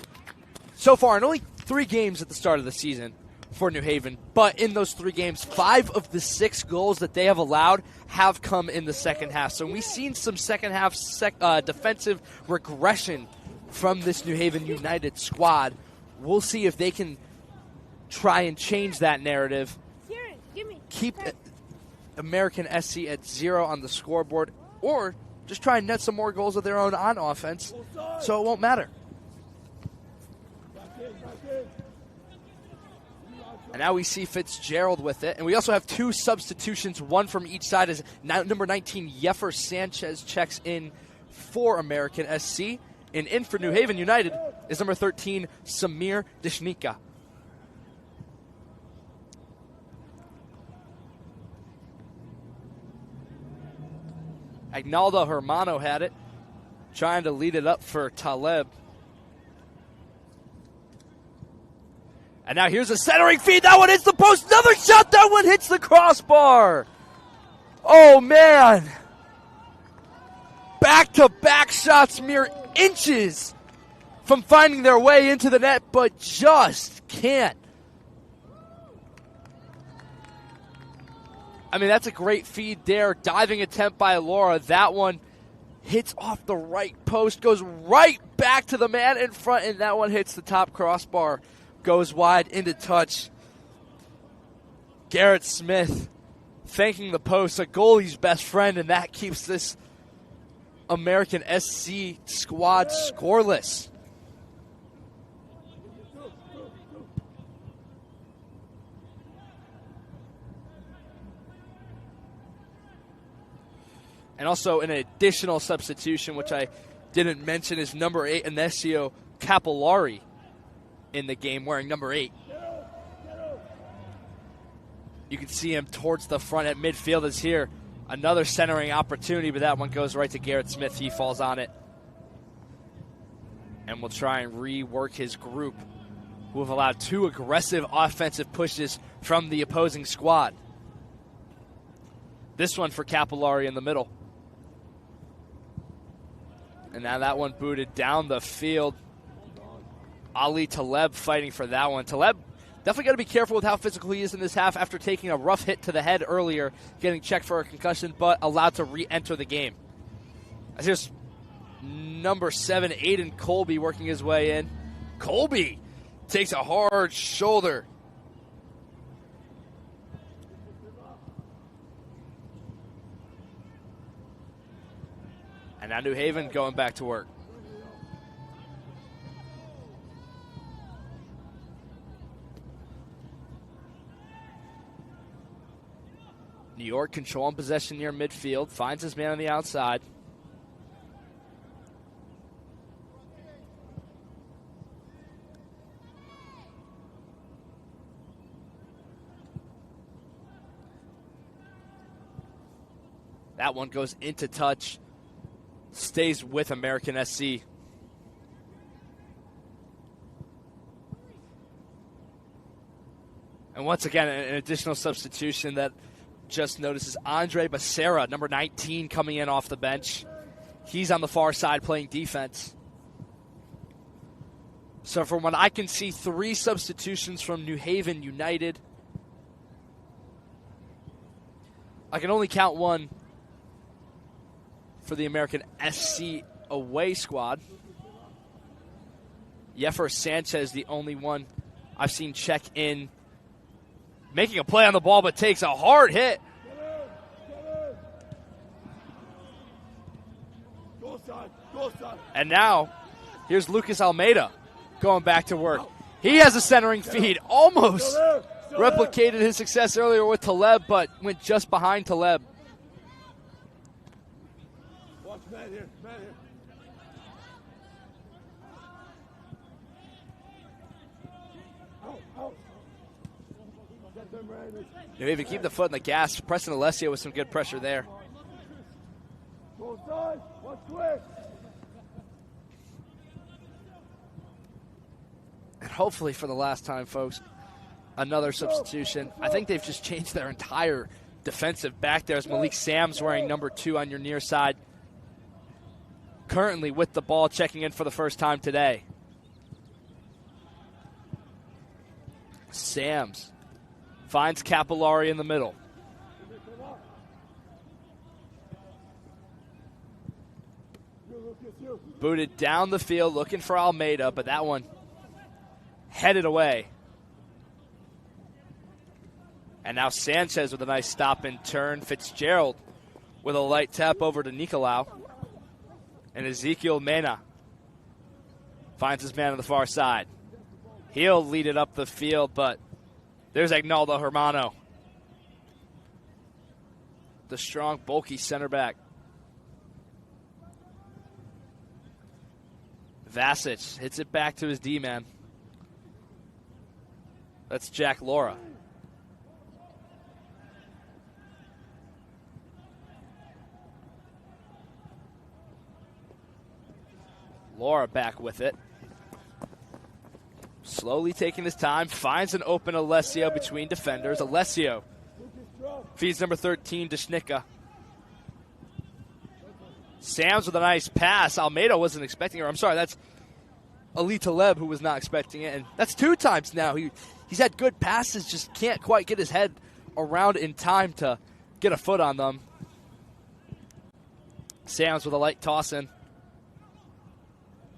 so far in only 3 games at the start of the season for New Haven, but in those 3 games, 5 of the 6 goals that they have allowed have come in the second half. So we've seen some second half defensive regression from this New Haven United squad. We'll see if they can try and change that narrative, keep American SC at 0 on the scoreboard, or just try and net some more goals of their own on offense so it won't matter. And now we see Fitzgerald with it. And we also have 2 substitutions, one from each side, as number 19, Yeffer Sanchez, checks in for American SC. And in for New Haven United is number 13, Samir Dishnika. Agnaldo Hermano had it, trying to lead it up for Taleb. And now here's a centering feed. That one hits the post. Another shot. That one hits the crossbar. Oh, man. Back-to-back shots, mere inches from finding their way into the net, but just can't. I mean, that's a great feed there. Diving attempt by Laura. That one hits off the right post, goes right back to the man in front, and that one hits the top crossbar, goes wide into touch. Garrett Smith thanking the post, a goalie's best friend, and that keeps this American SC squad scoreless. And also an additional substitution, which I didn't mention, is number 8, Inesio Capillari in the game, wearing number 8. You can see him towards the front at midfield as here. Another centering opportunity, but that one goes right to Garrett Smith. He falls on it. And will try and rework his group, who have allowed 2 aggressive offensive pushes from the opposing squad. This one for Capillari in the middle. And now that one booted down the field. Ali Taleb fighting for that one. Taleb definitely got to be careful with how physical he is in this half after taking a rough hit to the head earlier, getting checked for a concussion, but allowed to re-enter the game. As here's number 7, Aiden Colby, working his way in. Colby takes a hard shoulder. And now New Haven going back to work. New York controlling possession near midfield. Finds his man on the outside. That one goes into touch. Stays with American SC. And once again, an additional substitution that just notices Andre Becerra, number 19, coming in off the bench. He's on the far side playing defense. So from what I can see, 3 substitutions from New Haven United. I can only count 1 for the American SC away squad. Yefer Sanchez, the only one I've seen check in, making a play on the ball, but takes a hard hit. And now, here's Lucas Almeida going back to work. He has a centering feed, almost replicated his success earlier with Taleb, but went just behind Taleb. Watch Matt here, Matt here. New Haven keep the foot in the gas. Preston Alessio with some good pressure there. Go side, watch quick. And hopefully for the last time, folks, another substitution. I think they've just changed their entire defensive back there as Malik Sam's wearing number 2 on your near side. Currently with the ball, checking in for the first time today. Sams finds Capillari in the middle. Booted down the field, looking for Almeida, but that one headed away. And now Sanchez with a nice stop and turn. Fitzgerald with a light tap over to Nicolau. And Ezekiel Mena finds his man on the far side. He'll lead it up the field, but there's Agnaldo Hermano, the strong, bulky center back. Vasic hits it back to his D-man. That's Jack Laura. Laura back with it. Slowly taking his time, finds an open Alessio between defenders. Alessio feeds number 13 to Schnicka. Sams with a nice pass. Almeida wasn't expecting her. I'm sorry, that's Ali Taleb who was not expecting it. And that's 2 times now. He's had good passes, just can't quite get his head around in time to get a foot on them. Sams with a light toss in.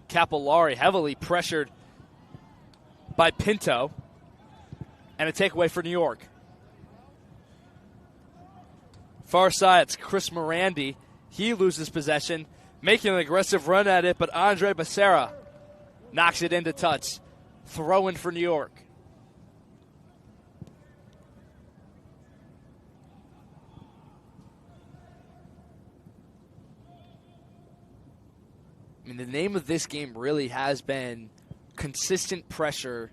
Capillari heavily pressured by Pinto. And a takeaway for New York. Far side, it's Chris Morandi. He loses possession, making an aggressive run at it, but Andre Becerra knocks it into touch. Throw in for New York. I mean, the name of this game really has been consistent pressure,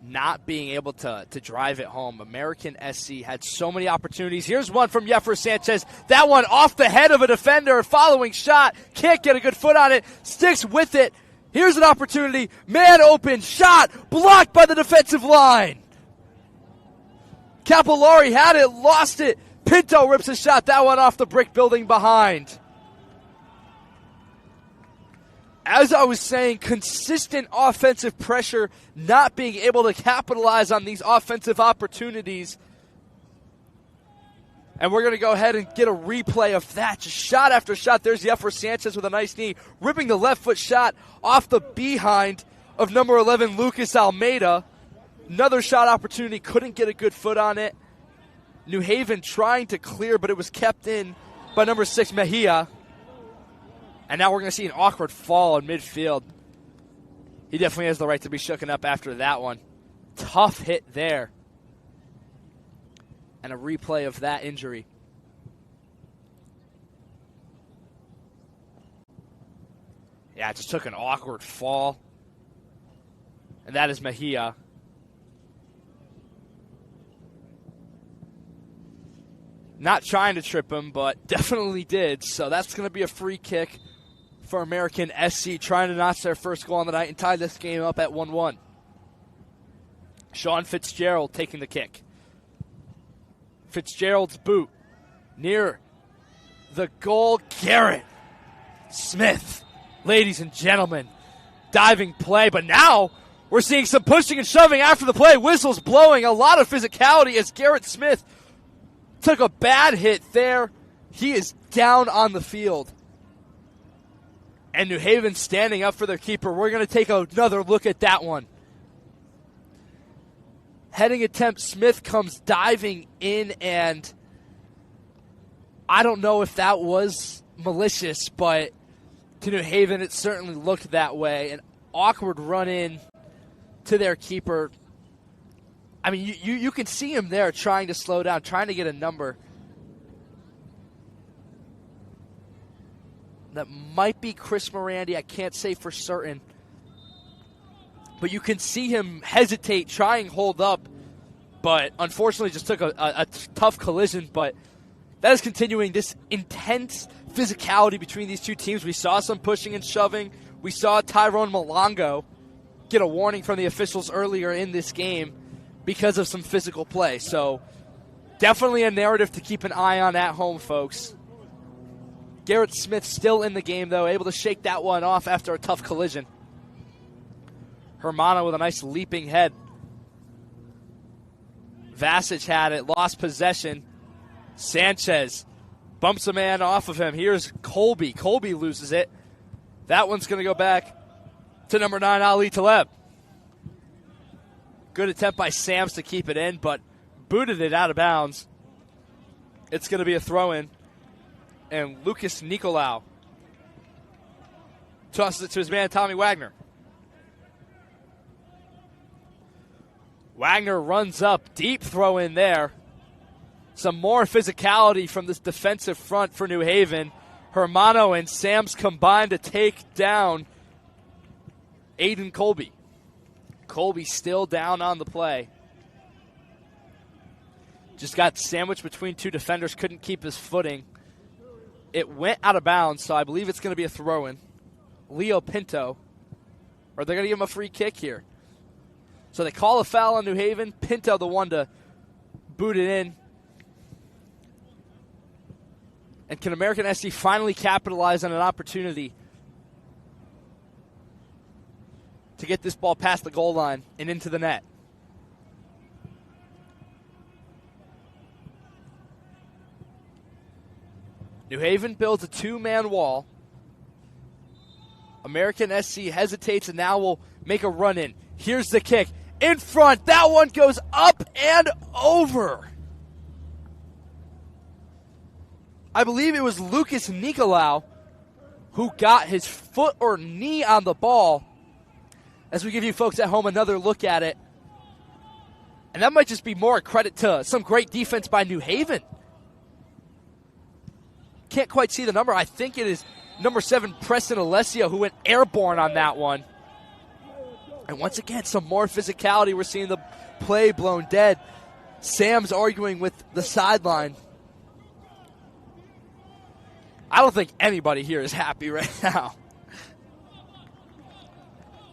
not being able to drive it home. American SC had so many opportunities. Here's one from Yefer Sanchez. That one off the head of a defender. Following shot. Can't get a good foot on it. Sticks with it. Here's an opportunity. Man open. Shot. Blocked by the defensive line. Capillari had it. Lost it. Pinto rips a shot. That one off the brick building behind. As I was saying, consistent offensive pressure, not being able to capitalize on these offensive opportunities. And we're going to go ahead and get a replay of that. Just shot after shot. There's Yefer Sanchez with a nice knee, ripping the left foot shot off the behind of number 11, Lucas Almeida. Another shot opportunity, couldn't get a good foot on it. New Haven trying to clear, but it was kept in by number 6, Mejia. And now we're going to see an awkward fall in midfield. He definitely has the right to be shooken up after that one. Tough hit there. And a replay of that injury. Yeah, just took an awkward fall. And that is Mejia. Not trying to trip him, but definitely did. So that's going to be a free kick for American SC, trying to notch their first goal on the night and tie this game up at 1-1. Sean Fitzgerald taking the kick. Fitzgerald's boot near the goal. Garrett Smith, ladies and gentlemen, diving play. But now we're seeing some pushing and shoving after the play. Whistles blowing, a lot of physicality as Garrett Smith took a bad hit there. He is down on the field. And New Haven standing up for their keeper. We're going to take another look at that one. Heading attempt, Smith comes diving in, and I don't know if that was malicious, but to New Haven it certainly looked that way. An awkward run in to their keeper. I mean, you can see him there trying to slow down, trying to get a number. That might be Chris Morandi. I can't say for certain. But you can see him hesitate, try and hold up. But unfortunately just took a tough collision. But that is continuing this intense physicality between these two teams. We saw some pushing and shoving. We saw Tyrone Malongo get a warning from the officials earlier in this game because of some physical play. So definitely a narrative to keep an eye on at home, folks. Garrett Smith still in the game, though, able to shake that one off after a tough collision. Hermano with a nice leaping head. Vasic had it, lost possession. Sanchez bumps a man off of him. Here's Colby. Colby loses it. That one's going to go back to number 9, Ali Taleb. Good attempt by Sams to keep it in, but booted it out of bounds. It's going to be a throw-in. And Lucas Nicolau tosses it to his man, Tommy Wagner. Wagner runs up, deep throw in there. Some more physicality from this defensive front for New Haven. Hermano and Sams combined to take down Aiden Colby. Colby still down on the play. Just got sandwiched between two defenders, couldn't keep his footing. It went out of bounds, so I believe it's going to be a throw-in. Leo Pinto. Or they're going to give him a free kick here. So they call a foul on New Haven. Pinto the one to boot it in. And can American SC finally capitalize on an opportunity to get this ball past the goal line and into the net? New Haven builds a two-man wall. American SC hesitates and now will make a run in. Here's the kick. In front. That one goes up and over. I believe it was Lucas Nicolau who got his foot or knee on the ball. As we give you folks at home another look at it. And that might just be more a credit to some great defense by New Haven. Can't quite see the number. I think it is number 7, Preston Alessio, who went airborne on that one. And once again, some more physicality. We're seeing the play blown dead. Sam's arguing with the sideline. I don't think anybody here is happy right now.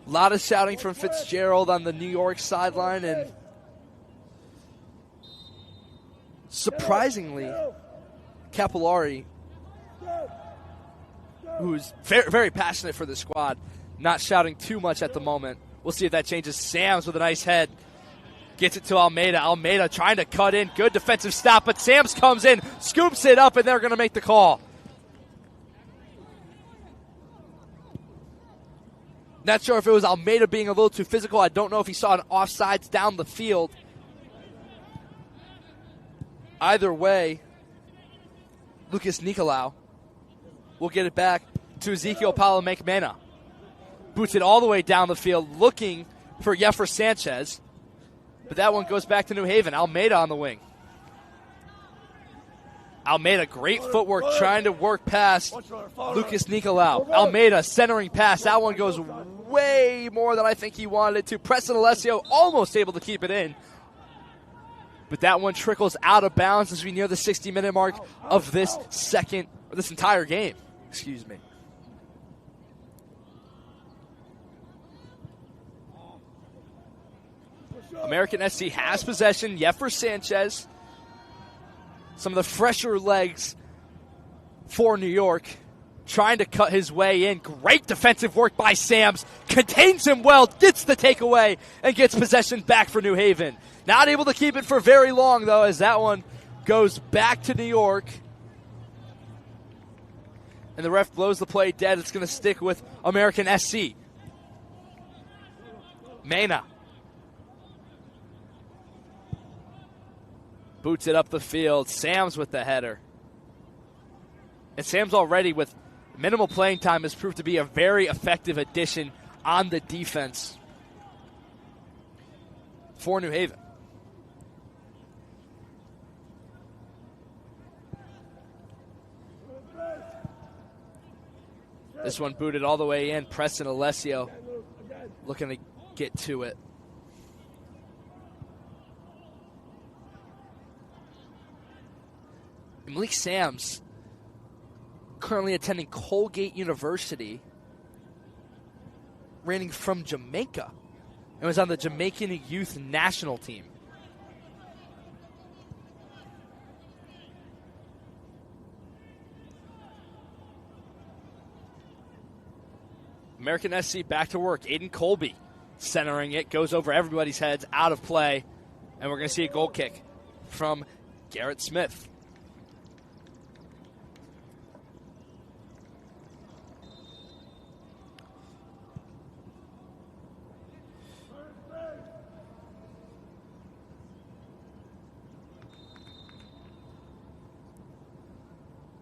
A lot of shouting from Fitzgerald on the New York sideline, and surprisingly, Capillari, who's very, very passionate for the squad, not shouting too much at the moment. We'll see if that changes. Sams with a nice head. Gets it to Almeida. Almeida trying to cut in. Good defensive stop, but Sams comes in, scoops it up, and they're going to make the call. Not sure if it was Almeida being a little too physical. I don't know if he saw an offsides down the field. Either way, Lucas Nicolau will get it back to Ezekiel Palomekmena. Boots it all the way down the field, looking for Yefer Sanchez. But that one goes back to New Haven. Almeida on the wing. Almeida, great footwork, trying to work past Lucas Nicolau. Almeida, centering pass. That one goes way more than I think he wanted it to. Preston Alessio almost able to keep it in. But that one trickles out of bounds as we near the 60-minute mark of this entire game. Excuse me. American SC has possession. Yefer Sanchez. Some of the fresher legs for New York. Trying to cut his way in. Great defensive work by Sams. Contains him well. Gets the takeaway and gets possession back for New Haven. Not able to keep it for very long, though, as that one goes back to New York. And the ref blows the play dead. It's going to stick with American SC. Mena. Boots it up the field. Sams with the header. And Sams already with minimal playing time has proved to be a very effective addition on the defense for New Haven. This one booted all the way in. Preston Alessio looking to get to it. Malik Sams, currently attending Colgate University, reigning from Jamaica, and was on the Jamaican youth national team. American SC back to work. Aiden Colby centering it, goes over everybody's heads, out of play, and we're going to see a goal kick from Garrett Smith.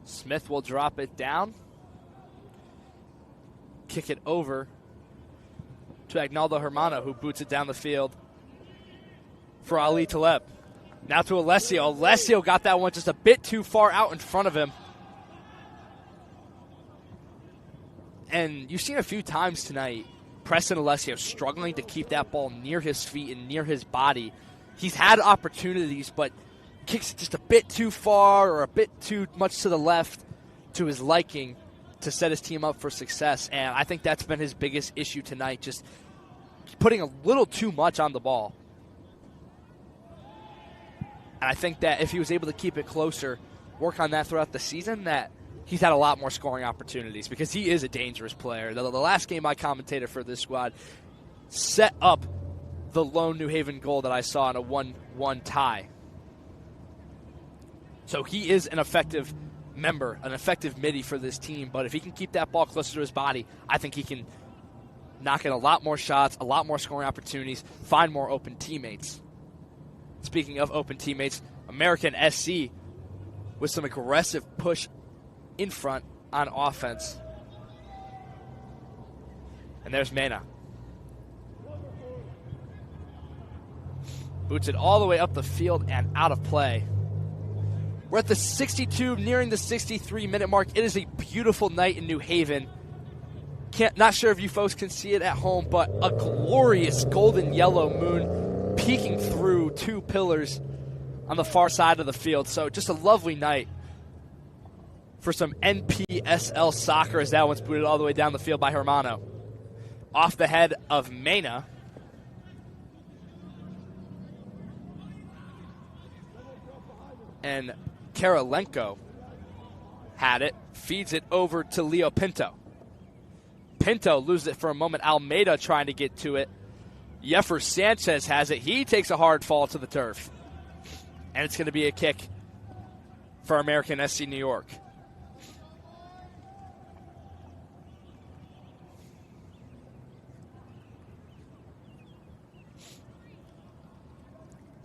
Smith will drop it down. Kick it over to Agnaldo Hermano, who boots it down the field for Ali Taleb. Now to Alessio. Alessio got that one just a bit too far out in front of him. And you've seen a few times tonight, Preston Alessio struggling to keep that ball near his feet and near his body. He's had opportunities, but kicks it just a bit too far or a bit too much to the left to his liking to set his team up for success. And I think that's been his biggest issue tonight, just putting a little too much on the ball. And I think that if he was able to keep it closer, work on that throughout the season, that he's had a lot more scoring opportunities because he is a dangerous player. The last game I commentated for this squad set up the lone New Haven goal that I saw in a 1-1 tie. So he is an effective member, an effective midi for this team. But if he can keep that ball closer to his body, I think he can knock in a lot more shots, a lot more scoring opportunities, find more open teammates. Speaking of open teammates, American SC with some aggressive push in front on offense. And there's Mena. Boots it all the way up the field and out of play. We're at the 62, nearing the 63-minute mark. It is a beautiful night in New Haven. Not sure if you folks can see it at home, but a glorious golden yellow moon peeking through two pillars on the far side of the field. So just a lovely night for some NPSL soccer as that one's booted all the way down the field by Hermano. Off the head of Mena. And Karolenko had it, feeds it over to Leo Pinto. Pinto loses it for a moment. Almeida trying to get to it. Yeffer Sanchez has it. He takes a hard fall to the turf. And it's going to be a kick for American SC New York.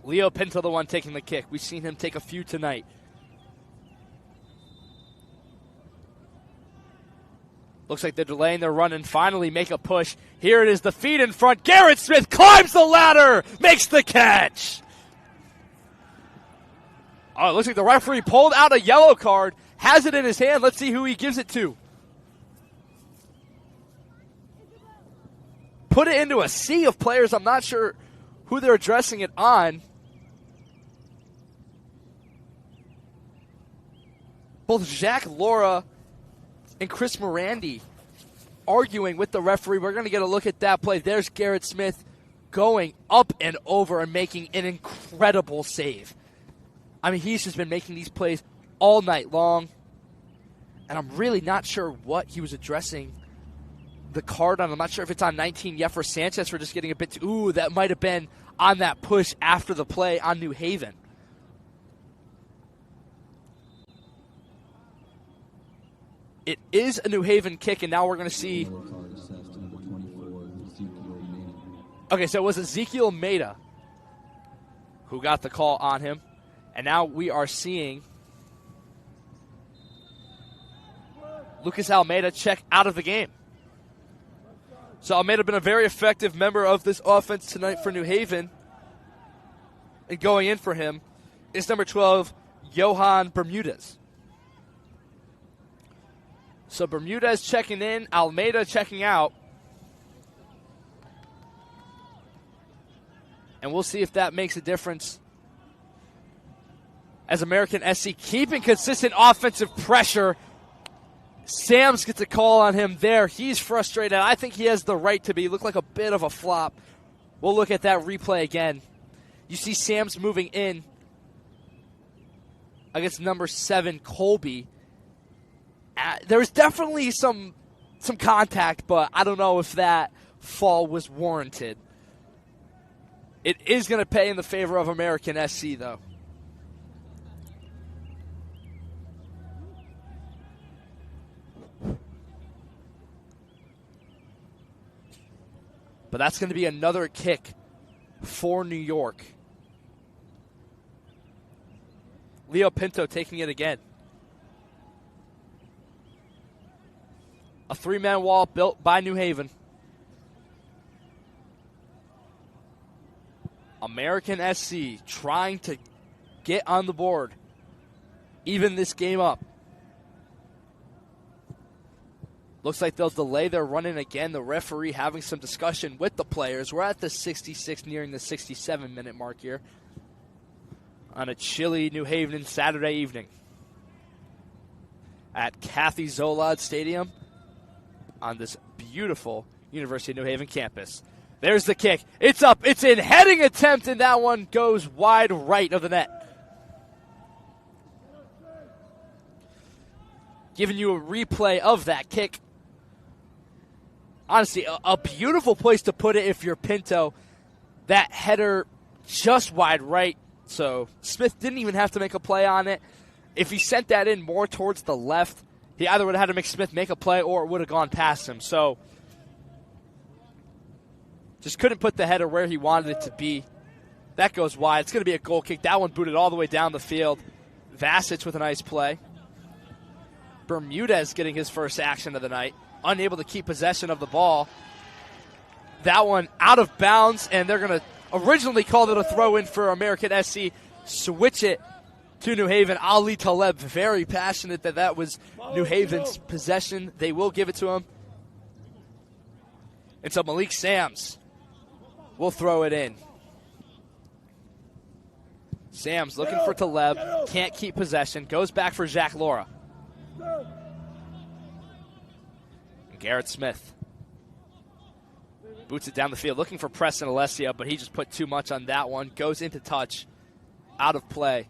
Leo Pinto the one taking the kick. We've seen him take a few tonight. Looks like they're delaying their run and finally make a push. Here it is, the feed in front. Garrett Smith climbs the ladder, makes the catch. Oh, it looks like the referee pulled out a yellow card, has it in his hand. Let's see who he gives it to. Put it into a sea of players. I'm not sure who they're addressing it on. Both Jacques Laura and Chris Morandi arguing with the referee. We're going to get a look at that play. There's Garrett Smith going up and over and making an incredible save. I mean, he's just been making these plays all night long. And I'm really not sure what he was addressing the card on. I'm not sure if it's on 19 Yeffer Sanchez for just getting a bit too. Ooh, that might have been on that push after the play on New Haven. It is a New Haven kick, and now we're going to see. Yellow card assessed to number 24, Ezekiel Maida. Okay, so it was Ezekiel Maida who got the call on him. And now we are seeing Lucas Almeida check out of the game. So Almeida been a very effective member of this offense tonight for New Haven. And going in for him is number 12, Johan Bermudez. So Bermudez checking in, Almeida checking out. And we'll see if that makes a difference as American SC keeping consistent offensive pressure. Sams gets a call on him there. He's frustrated. I think he has the right to be. Looked like a bit of a flop. We'll look at that replay again. You see Sams moving in against number 7, Colby. There was definitely some contact, but I don't know if that fall was warranted. It is going to pay in the favor of American SC, though. But that's going to be another kick for New York. Leo Pinto taking it again. A 3-man wall built by New Haven. American SC trying to get on the board, even this game up. Looks like they'll delay their run-in again. The referee having some discussion with the players. We're at the 66, nearing the 67-minute mark here on a chilly New Haven Saturday evening at Kathy Zolad Stadium on this beautiful University of New Haven campus. There's the kick. It's up. It's in. Heading attempt, and that one goes wide right of the net. Giving you a replay of that kick. Honestly, a beautiful place to put it if you're Pinto. That header just wide right. So Smith didn't even have to make a play on it. If he sent that in more towards the left, he either would have had to make Smith make a play or it would have gone past him. So just couldn't put the header where he wanted it to be. That goes wide. It's going to be a goal kick. That one booted all the way down the field. Vasic with a nice play. Bermudez getting his first action of the night. Unable to keep possession of the ball. That one out of bounds, and they're going to originally call it a throw-in for American SC. Switch it to New Haven. Ali Taleb, very passionate that was New Haven's possession. They will give it to him. And so Malik Sams will throw it in. Sams looking for Taleb. Can't keep possession. Goes back for Jacques Laura. Garrett Smith boots it down the field, looking for Preston Alessia, but he just put too much on that one. Goes into touch, out of play.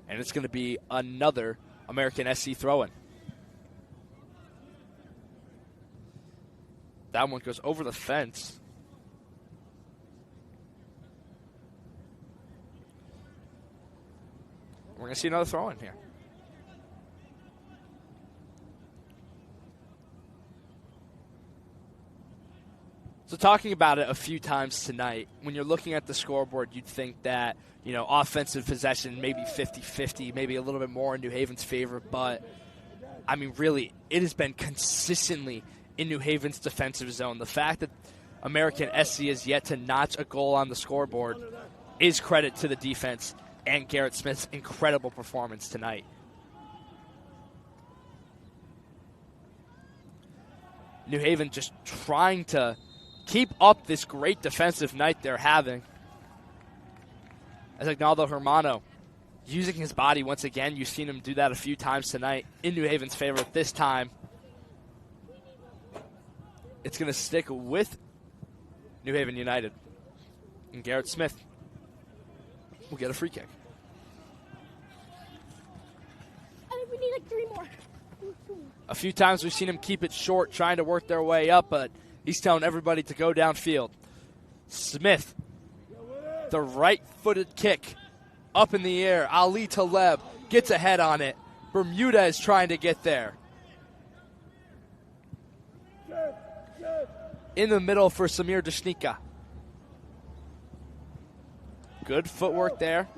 And it's going to be another American SC throw-in. That one goes over the fence. We're going to see another throw-in here. So talking about it a few times tonight, when you're looking at the scoreboard, you'd think that, offensive possession, maybe 50-50, maybe a little bit more in New Haven's favor. But, I mean, really, it has been consistently in New Haven's defensive zone. The fact that American SC has yet to notch a goal on the scoreboard is credit to the defense and Garrett Smith's incredible performance tonight. New Haven just trying to keep up this great defensive night they're having. As Agnaldo Hermano using his body once again. You've seen him do that a few times tonight in New Haven's favor. This time, it's going to stick with New Haven United. And Garrett Smith will get a free kick. I think we need like 3 more. A few times we've seen him keep it short, trying to work their way up, but he's telling everybody to go downfield. Smith, the right-footed kick up in the air. Ali Taleb gets ahead on it. Bermudez trying to get there. In the middle for Samir Deshnika. Good footwork there.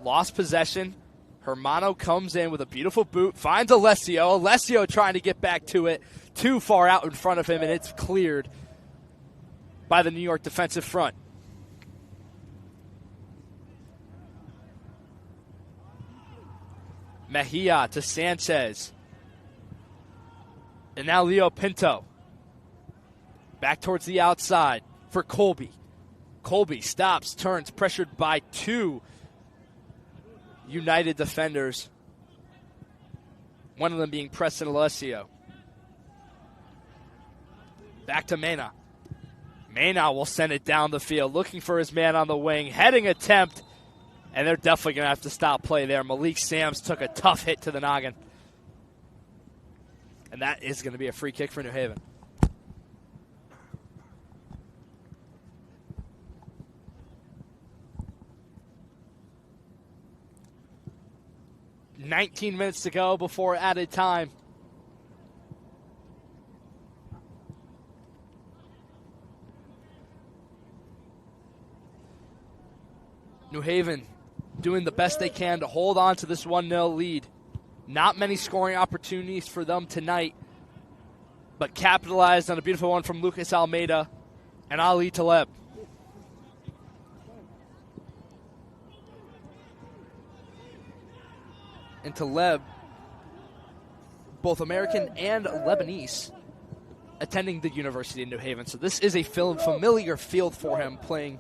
Lost possession. Hermano comes in with a beautiful boot, finds Alessio. Alessio trying to get back to it. Too far out in front of him, and it's cleared by the New York defensive front. Mejia to Sanchez. And now Leo Pinto. Back towards the outside for Colby. Colby stops, turns, pressured by two United defenders. One of them being Preston Alessio. Back to Mena. Mena will send it down the field, looking for his man on the wing. Heading attempt, and they're definitely going to have to stop play there. Malik Sams took a tough hit to the noggin. And that is going to be a free kick for New Haven. $19 minutes to go before added time. New Haven doing the best they can to hold on to this 1-0 lead. Not many scoring opportunities for them tonight, but capitalized on a beautiful one from Lucas Almeida and Ali Taleb. And Taleb, both American and Lebanese, attending the University of New Haven. So this is a familiar field for him playing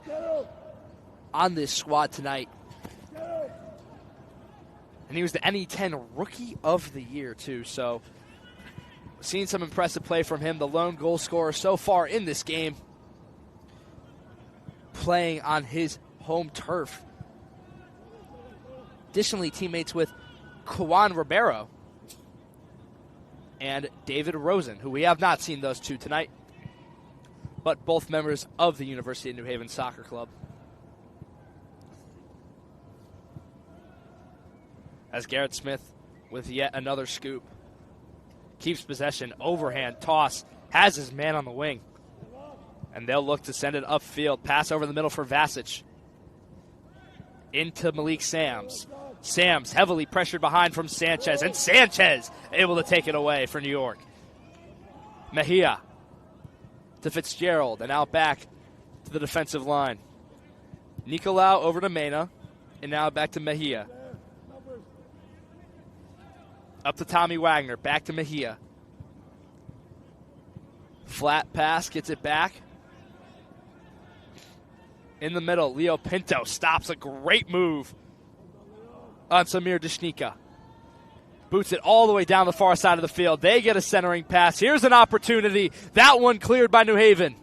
on this squad tonight. And he was the NE10 Rookie of the Year, too. So seeing some impressive play from him, the lone goal scorer so far in this game, playing on his home turf. Additionally, teammates with Juan Ribeiro and David Rosen, who we have not seen those two tonight, but both members of the University of New Haven Soccer Club. As Garrett Smith with yet another scoop. Keeps possession, overhand toss, has his man on the wing. And they'll look to send it upfield. Pass over the middle for Vasic. Into Malik Sams. Sams heavily pressured behind from Sanchez, and Sanchez able to take it away for New York. Mejia to Fitzgerald, and out back to the defensive line. Nicolau over to Mena, and now back to Mejia. Up to Tommy Wagner, back to Mejia. Flat pass, gets it back. In the middle, Leo Pinto stops a great move on Samir Deshnika. Boots it all the way down the far side of the field. They get a centering pass. Here's an opportunity. That one cleared by New Haven.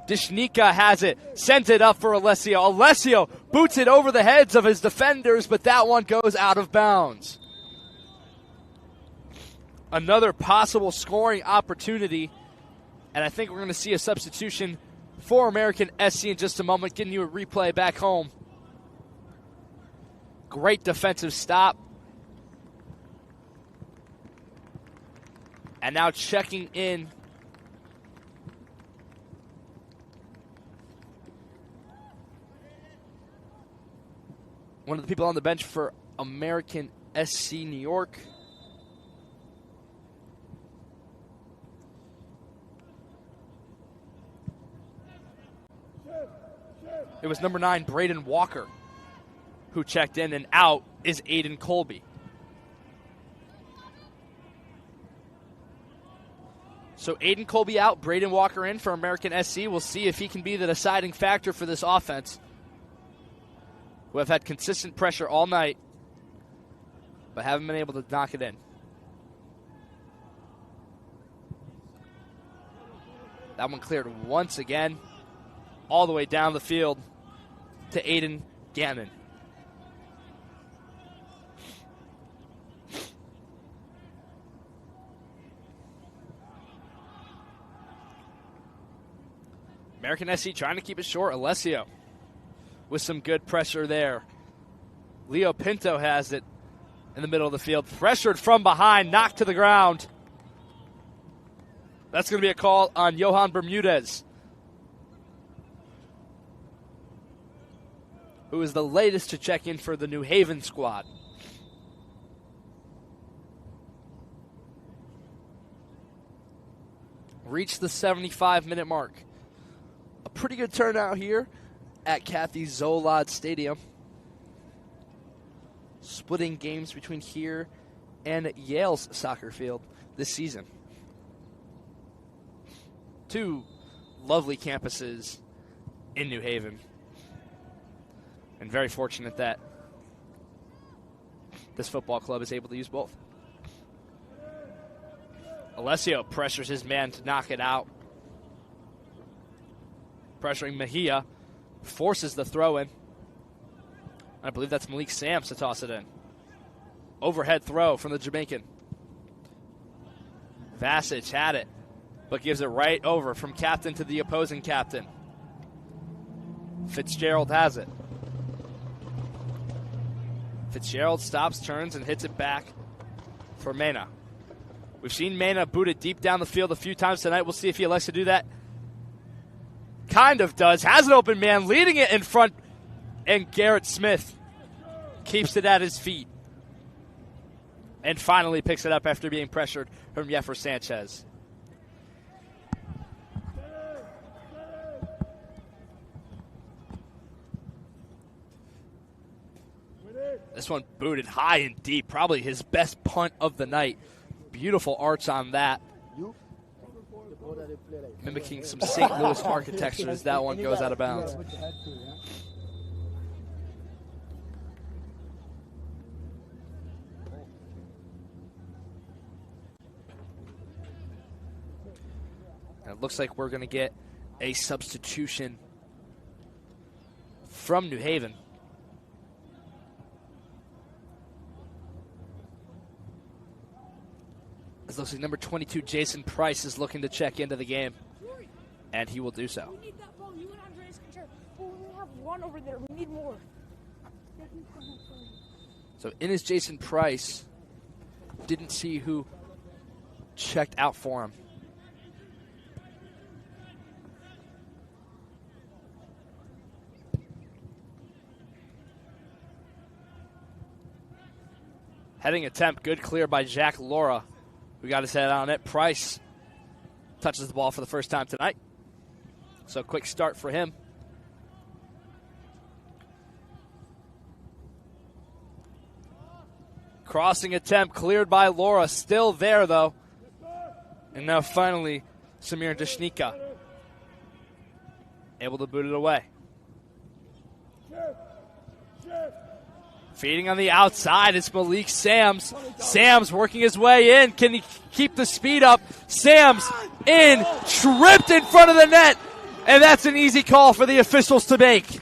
Deshnika has it, sends it up for Alessio. Alessio boots it over the heads of his defenders, but that one goes out of bounds. Another possible scoring opportunity, and I think we're going to see a substitution for American SC in just a moment, getting you a replay back home. Great defensive stop. And now checking in one of the people on the bench for American SC New York. It was number 9, Braden Walker, who checked in, and out is Aiden Colby. So Aiden Colby out, Braden Walker in for American SC. We'll see if he can be the deciding factor for this offense, who have had consistent pressure all night, but haven't been able to knock it in. That one cleared once again, all the way down the field to Aiden Gannon. American SC trying to keep it short. Alessio with some good pressure there. Leo Pinto has it in the middle of the field. Pressured from behind, knocked to the ground. That's going to be a call on Johan Bermudez, who is the latest to check in for the New Haven squad. Reached the 75-minute mark. A pretty good turnout here at Kathy Zolad Stadium. Splitting games between here and Yale's soccer field this season. Two lovely campuses in New Haven. And very fortunate that this football club is able to use both. Alessio pressures his man to knock it out. Pressuring Mejia. Forces the throw in. I believe that's Malik Sams to toss it in. Overhead throw from the Jamaican. Vasic had it, but gives it right over from captain to the opposing captain. Fitzgerald has it. Fitzgerald stops, turns, and hits it back for Mena. We've seen Mena boot it deep down the field a few times tonight. We'll see if he elects to do that. Kind of does. Has an open man, leading it in front, and Garrett Smith keeps it at his feet. And finally picks it up after being pressured from Yefer Sanchez. This one booted high and deep, probably his best punt of the night. Beautiful arch on that. Mimicking some St. Louis architecture as that one goes out of bounds. And it looks like we're going to get a substitution from New Haven. It looks like number 22, Jason Price, is looking to check into the game, and he will do so. We need that ball. You and Andreas can share. But we have one over there. We need more. So in is Jason Price. Didn't see who checked out for him. Heading attempt, good clear by Jack Laura, who got his head on it. Price touches the ball for the first time tonight. So quick start for him. Crossing attempt cleared by Laura. Still there, though. And now finally, Samir Dashnika able to boot it away. Feeding on the outside, it's Malik Sams. Sams working his way in. Can he keep the speed up? Sams in, tripped in front of the net. And that's an easy call for the officials to make.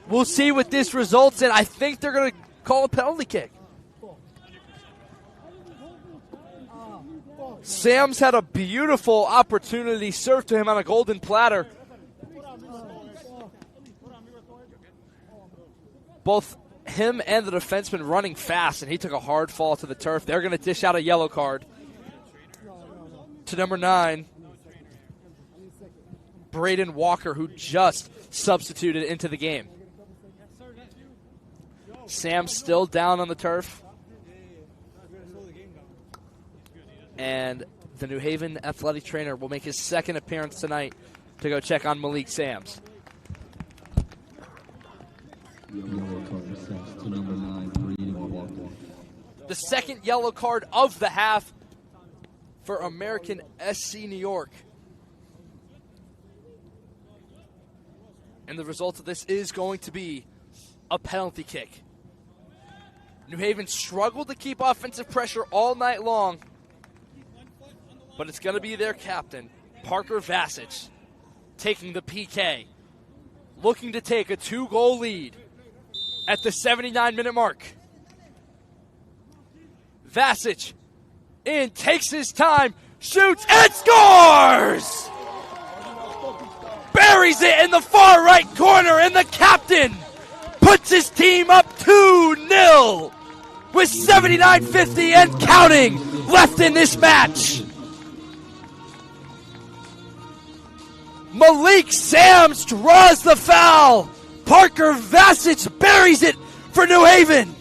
We'll see what this results in. I think they're going to call a penalty kick. Sams had a beautiful opportunity served to him on a golden platter. Both him and the defenseman running fast, and he took a hard fall to the turf. They're going to dish out a yellow card to number 9, Braden Walker, who just substituted into the game. Sam still down on the turf. And the New Haven athletic trainer will make his second appearance tonight to go check on Malik Sams. The second yellow card of the half for American SC New York. And the result of this is going to be a penalty kick. New Haven struggled to keep offensive pressure all night long, but it's going to be their captain, Parker Vasic, taking the PK, looking to take a 2-goal lead at the 79-minute mark. Vasic in, takes his time, shoots, and scores! Buries it in the far right corner, and the captain puts his team up 2-0 with 79:50 and counting left in this match. Malik Sams draws the foul. Parker Vasich buries it for New Haven.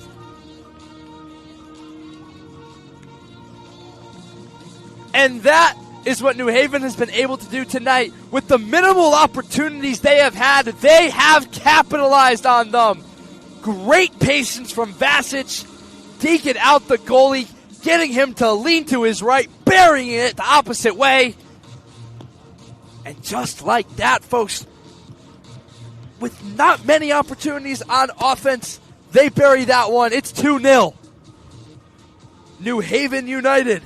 And that is what New Haven has been able to do tonight. With the minimal opportunities they have had, they have capitalized on them. Great patience from Vasich, deking out the goalie, getting him to lean to his right, burying it the opposite way. And just like that, folks, with not many opportunities on offense, they bury that one. It's 2-0. New Haven United.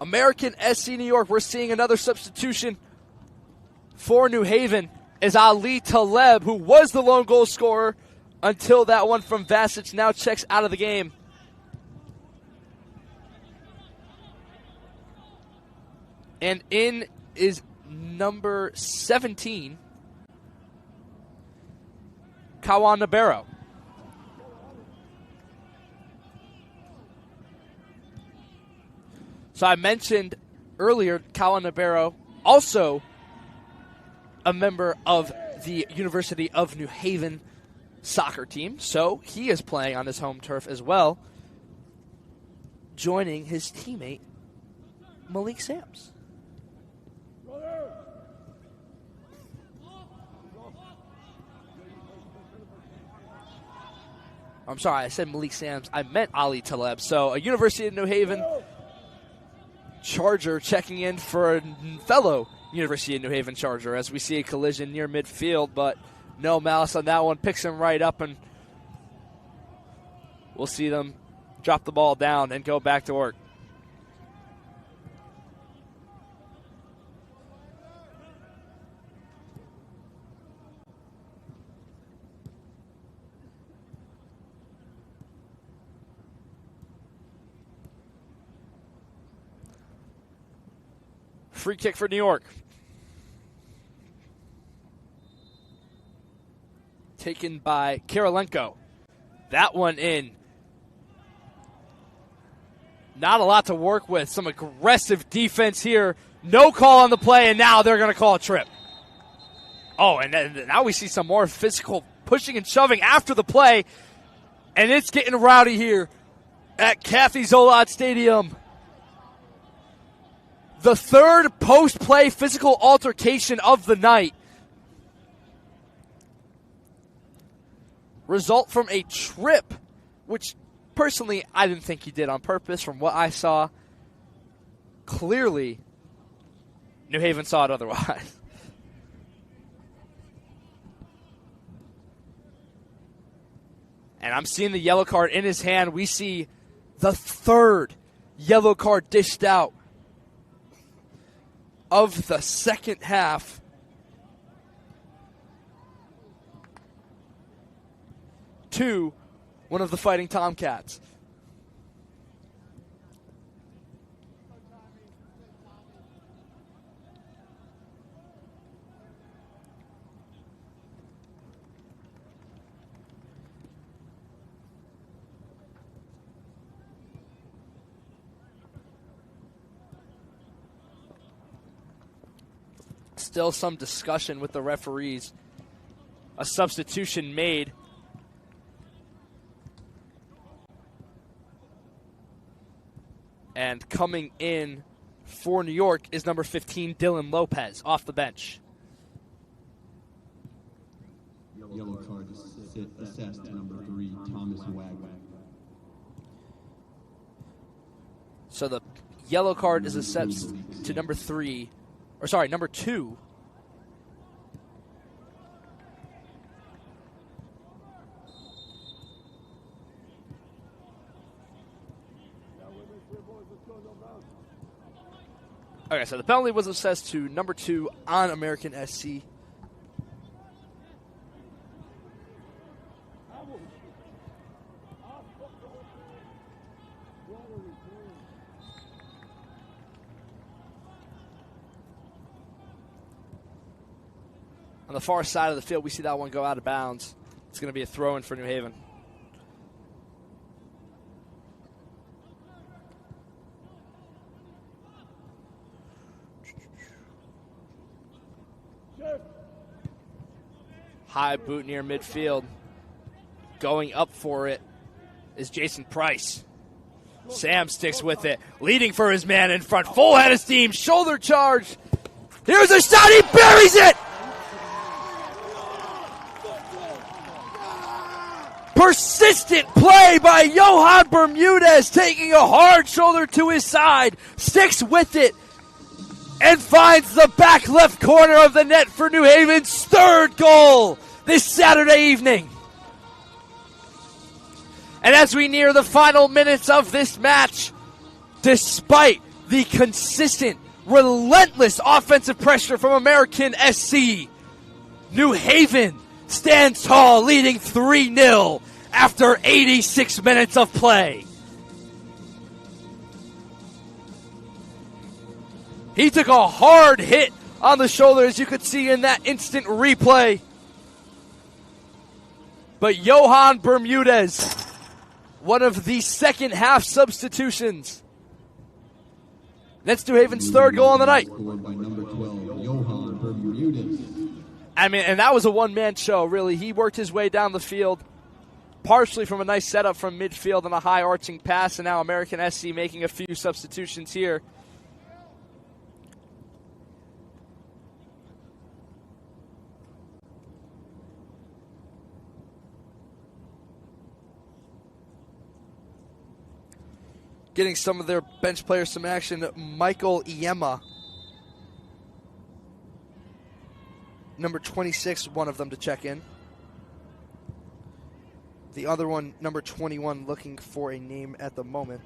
American SC New York, we're seeing another substitution for New Haven as Ali Taleb, who was the lone goal scorer until that one from Vasich, now checks out of the game. And in is number 17, Kawan Nabarro. So I mentioned earlier, Kawan Nabarro, also a member of the University of New Haven soccer team. So he is playing on his home turf as well, joining his teammate, Malik Sams. I'm sorry, I said Malik Sams. I meant Ali Taleb. So a University of New Haven Charger checking in for a fellow University of New Haven Charger as we see a collision near midfield, but no malice on that one. Picks him right up, and we'll see them drop the ball down and go back to work. Free kick for New York. Taken by Kirilenko. That one in. Not a lot to work with. Some aggressive defense here. No call on the play, and now they're going to call a trip. Oh, and now we see some more physical pushing and shoving after the play. And it's getting rowdy here at Kathy Zolot Stadium. The third post-play physical altercation of the night. Result from a trip, which personally I didn't think he did on purpose from what I saw. Clearly, New Haven saw it otherwise. And I'm seeing the yellow card in his hand. We see the third yellow card dished out of the second half. To one of the Fighting Tomcats. Still some discussion with the referees. A substitution made. And coming in for New York is number 15, Dylan Lopez, off the bench. Yellow card assessed to number 3, Thomas Wagner. So the yellow card is assessed to number 3, or sorry, number 2. Okay, so the penalty was assessed to number 2 on American SC. On the far side of the field, we see that one go out of bounds. It's going to be a throw-in for New Haven. High boot near midfield. Going up for it is Jason Price. Sam sticks with it, leading for his man in front. Full head of steam, shoulder charge. Here's a shot, he buries it! Persistent play by Johan Bermudez, taking a hard shoulder to his side, sticks with it, and finds the back left corner of the net for New Haven's third goal this Saturday evening. And as we near the final minutes of this match, despite the consistent, relentless offensive pressure from American SC, New Haven stands tall, leading 3-0 after 86 minutes of play. He took a hard hit on the shoulder, as you could see in that instant replay. But Johan Bermudez, one of the second half substitutions. That's New Haven's third goal on the night. Scored by number 12, Johan Bermudez. I mean, and that was a one-man show, really. He worked his way down the field, partially from a nice setup from midfield and a high arching pass, and now American SC making a few substitutions here. Getting some of their bench players some action, Michael Iema. Number 26, one of them to check in. The other one, number 21, looking for a name at the moment.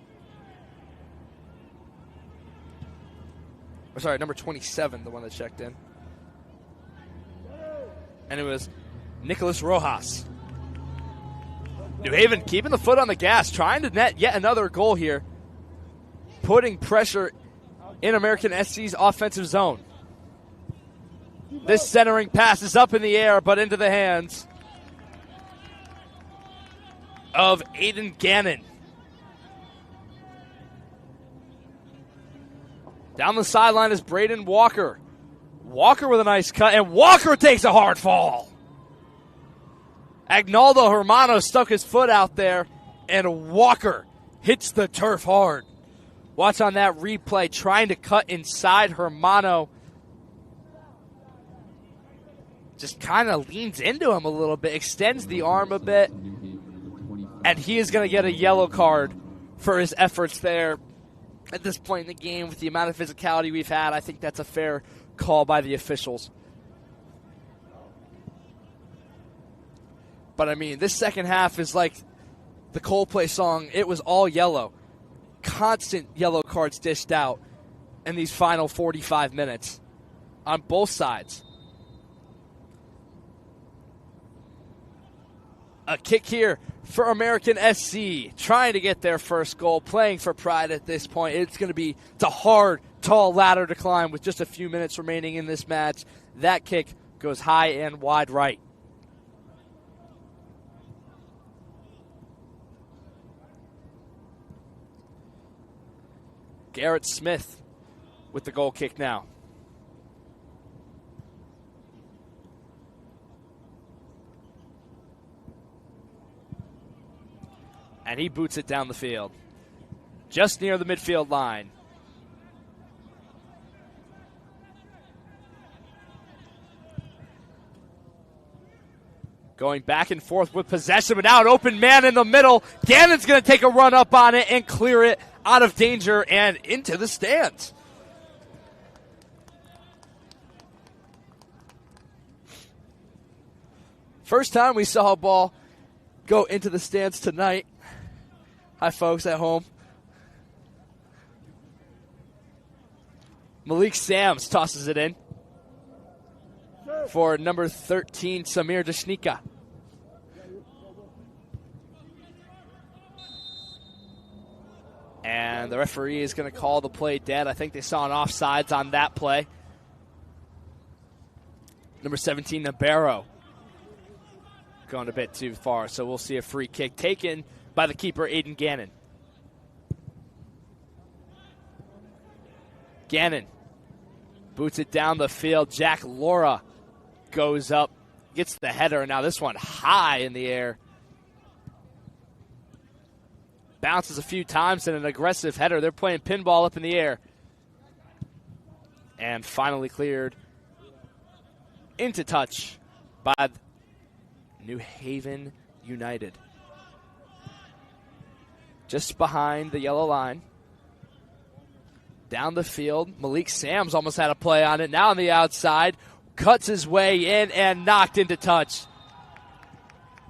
Or sorry, number 27, the one that checked in. And it was Nicholas Rojas. New Haven keeping the foot on the gas, trying to net yet another goal here, putting pressure in American SC's offensive zone. This centering pass is up in the air, but into the hands of Aiden Gannon. Down the sideline is Braden Walker. Walker with a nice cut, and Walker takes a hard fall. Agnaldo Hermano stuck his foot out there, and Walker hits the turf hard. Watch on that replay, trying to cut inside Hermano. Just kind of leans into him a little bit, extends the arm a bit, and he is going to get a yellow card for his efforts there. At this point in the game, with the amount of physicality we've had, I think that's a fair call by the officials. But, I mean, this second half is like the Coldplay song, It Was All Yellow. Constant yellow cards dished out in these final 45 minutes on both sides. A kick here for American SC, trying to get their first goal, playing for pride at this point. It's a hard, tall ladder to climb with just a few minutes remaining in this match. That kick goes high and wide right. Garrett Smith with the goal kick now. And he boots it down the field, just near the midfield line. Going back and forth with possession, but now an open man in the middle. Gannon's going to take a run up on it and clear it out of danger and into the stands. First time we saw a ball go into the stands tonight. Hi, folks at home. Malik Sams tosses it in for number 13, Samir Dashnika. And the referee is going to call the play dead. I think they saw an offsides on that play. Number 17, Nabarro. Going a bit too far, so we'll see a free kick taken by the keeper, Aiden Gannon. Gannon boots it down the field. Jack Laura goes up, gets the header. Now this one high in the air. Bounces a few times in an aggressive header. They're playing pinball up in the air. And finally cleared into touch by New Haven United. Just behind the yellow line. Down the field, Malik Sams almost had a play on it. Now on the outside, cuts his way in and knocked into touch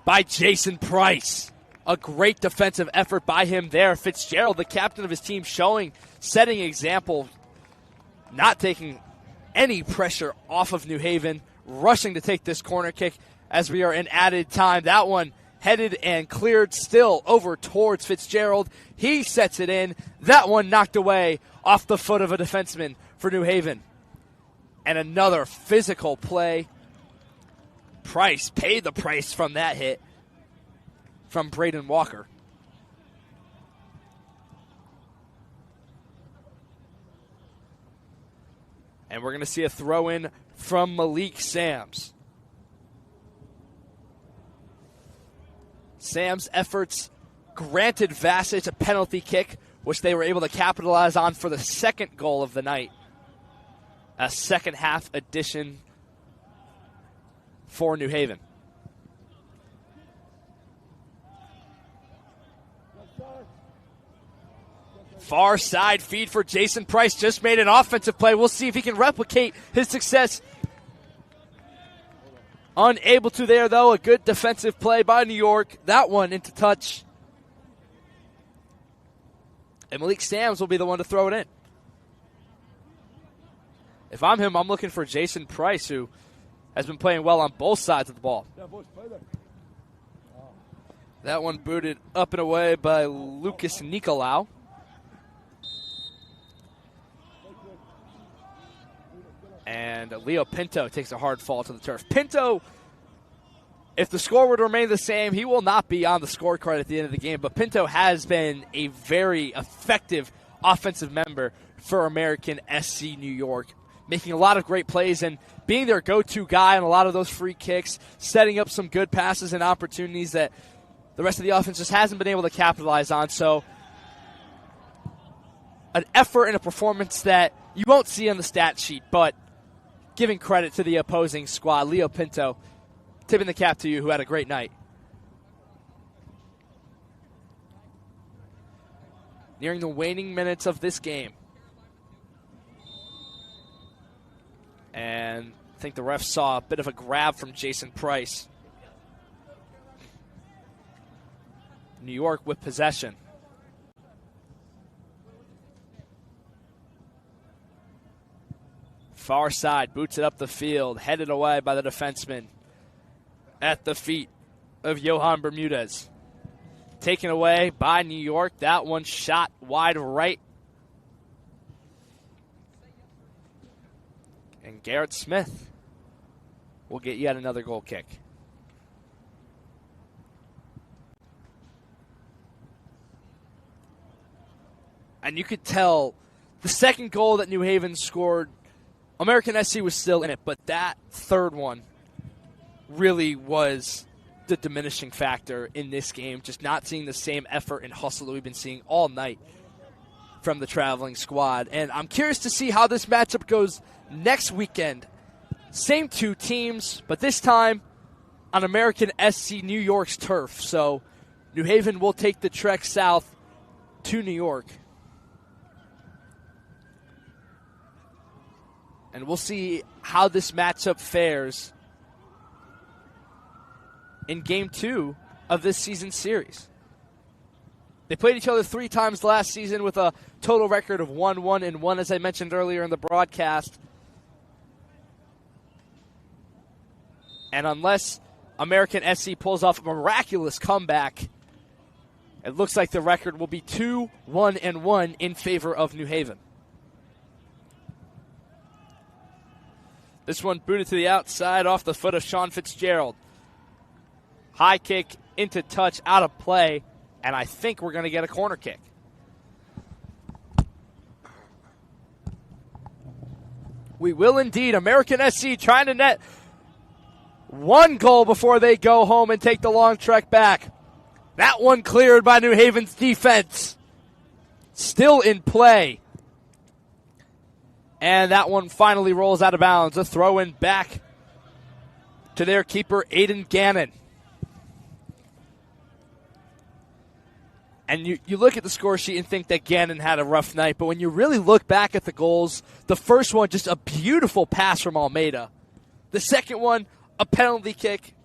by Jason Price. A great defensive effort by him there. Fitzgerald, the captain of his team, setting example, not taking any pressure off of New Haven, rushing to take this corner kick as we are in added time. That one headed and cleared still over towards Fitzgerald. He sets it in. That one knocked away off the foot of a defenseman for New Haven. And another physical play. Price paid the price from that hit from Braden Walker. And we're going to see a throw-in from Malik Sams. Sams' efforts granted Vasich a penalty kick, which they were able to capitalize on for the second goal of the night. A second-half addition for New Haven. Far side feed for Jason Price. Just made an offensive play. We'll see if he can replicate his success. Unable to there, though. A good defensive play by New York. That one into touch. And Malik Sams will be the one to throw it in. If I'm him, I'm looking for Jason Price, who has been playing well on both sides of the ball. That one booted up and away by Lucas Nicolau. And Leo Pinto takes a hard fall to the turf. Pinto, if the score were to remain the same, he will not be on the scorecard at the end of the game. But Pinto has been a very effective offensive member for American SC New York, making a lot of great plays and being their go-to guy on a lot of those free kicks, setting up some good passes and opportunities that the rest of the offense just hasn't been able to capitalize on. So an effort and a performance that you won't see on the stat sheet, but giving credit to the opposing squad. Leo Pinto, tipping the cap to you, who had a great night. Nearing the waning minutes of this game. And I think the ref saw a bit of a grab from Jason Price. New York with possession. Far side, boots it up the field, headed away by the defenseman at the feet of Johan Bermudez. Taken away by New York. That one shot wide right. And Garrett Smith will get yet another goal kick. And you could tell the second goal that New Haven scored, American SC was still in it, but that third one really was the diminishing factor in this game. Just not seeing the same effort and hustle that we've been seeing all night from the traveling squad. And I'm curious to see how this matchup goes next weekend. Same two teams, but this time on American SC New York's turf. So New Haven will take the trek south to New York. And we'll see how this matchup fares in Game 2 of this season's series. They played each other 3 times last season with a total record of 1-1-1, as I mentioned earlier in the broadcast. And unless American SC pulls off a miraculous comeback, it looks like the record will be 2-1-1 in favor of New Haven. This one booted to the outside off the foot of Sean Fitzgerald. High kick into touch, out of play, and I think we're going to get a corner kick. We will indeed. American SC trying to net one goal before they go home and take the long trek back. That one cleared by New Haven's defense. Still in play. And that one finally rolls out of bounds. A throw in back to their keeper, Aiden Gannon. And you look at the score sheet and think that Gannon had a rough night, but when you really look back at the goals, the first one, just a beautiful pass from Almeida. The second one, a penalty kick.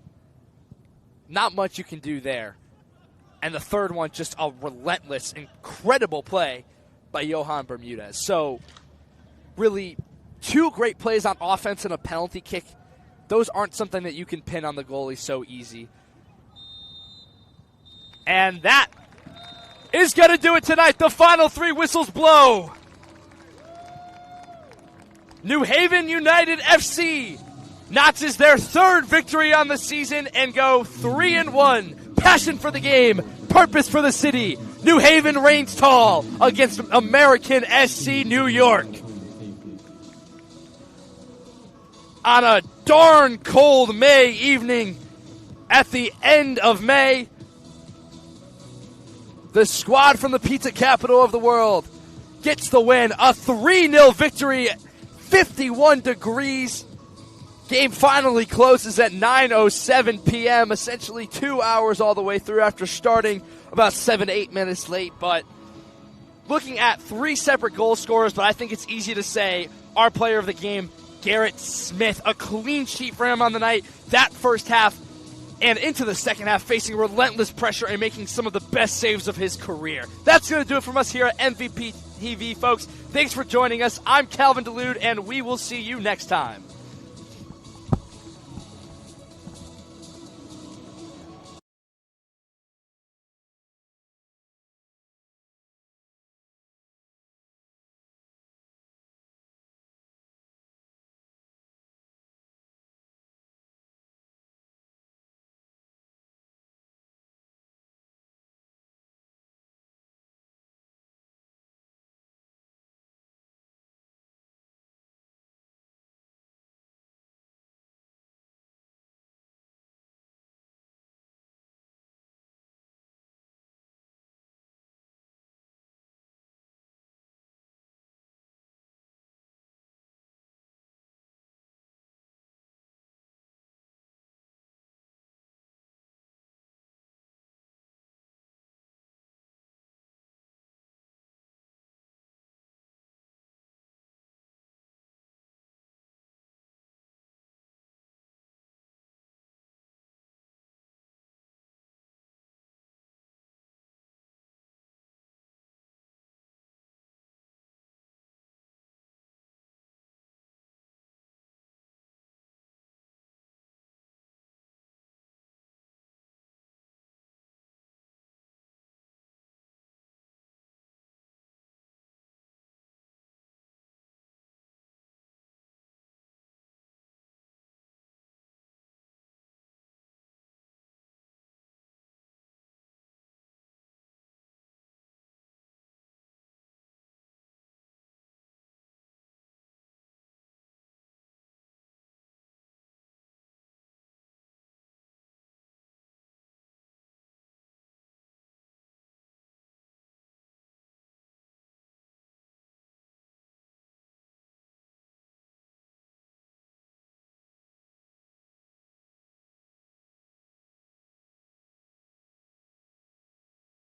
Not much you can do there. And the third one, just a relentless, incredible play by Johan Bermudez. So, really, two great plays on offense and a penalty kick. Those aren't something that you can pin on the goalie so easy. And that is going to do it tonight. The final three whistles blow. New Haven United FC notches their third victory on the season and go 3-1. Passion for the game, purpose for the city. New Haven reigns tall against American SC New York. On a darn cold May evening at the end of May, the squad from the pizza capital of the world gets the win. A 3-0 victory, 51 degrees. Game finally closes at 9:07 p.m., essentially 2 hours all the way through after starting about 7 to 8 minutes late. But looking at three separate goal scorers, but I think it's easy to say our player of the game, Garrett Smith, a clean sheet for him on the night. That first half and into the second half, facing relentless pressure and making some of the best saves of his career. That's going to do it from us here at MVP TV, folks. Thanks for joining us. I'm Calvin DeLude, and we will see you next time.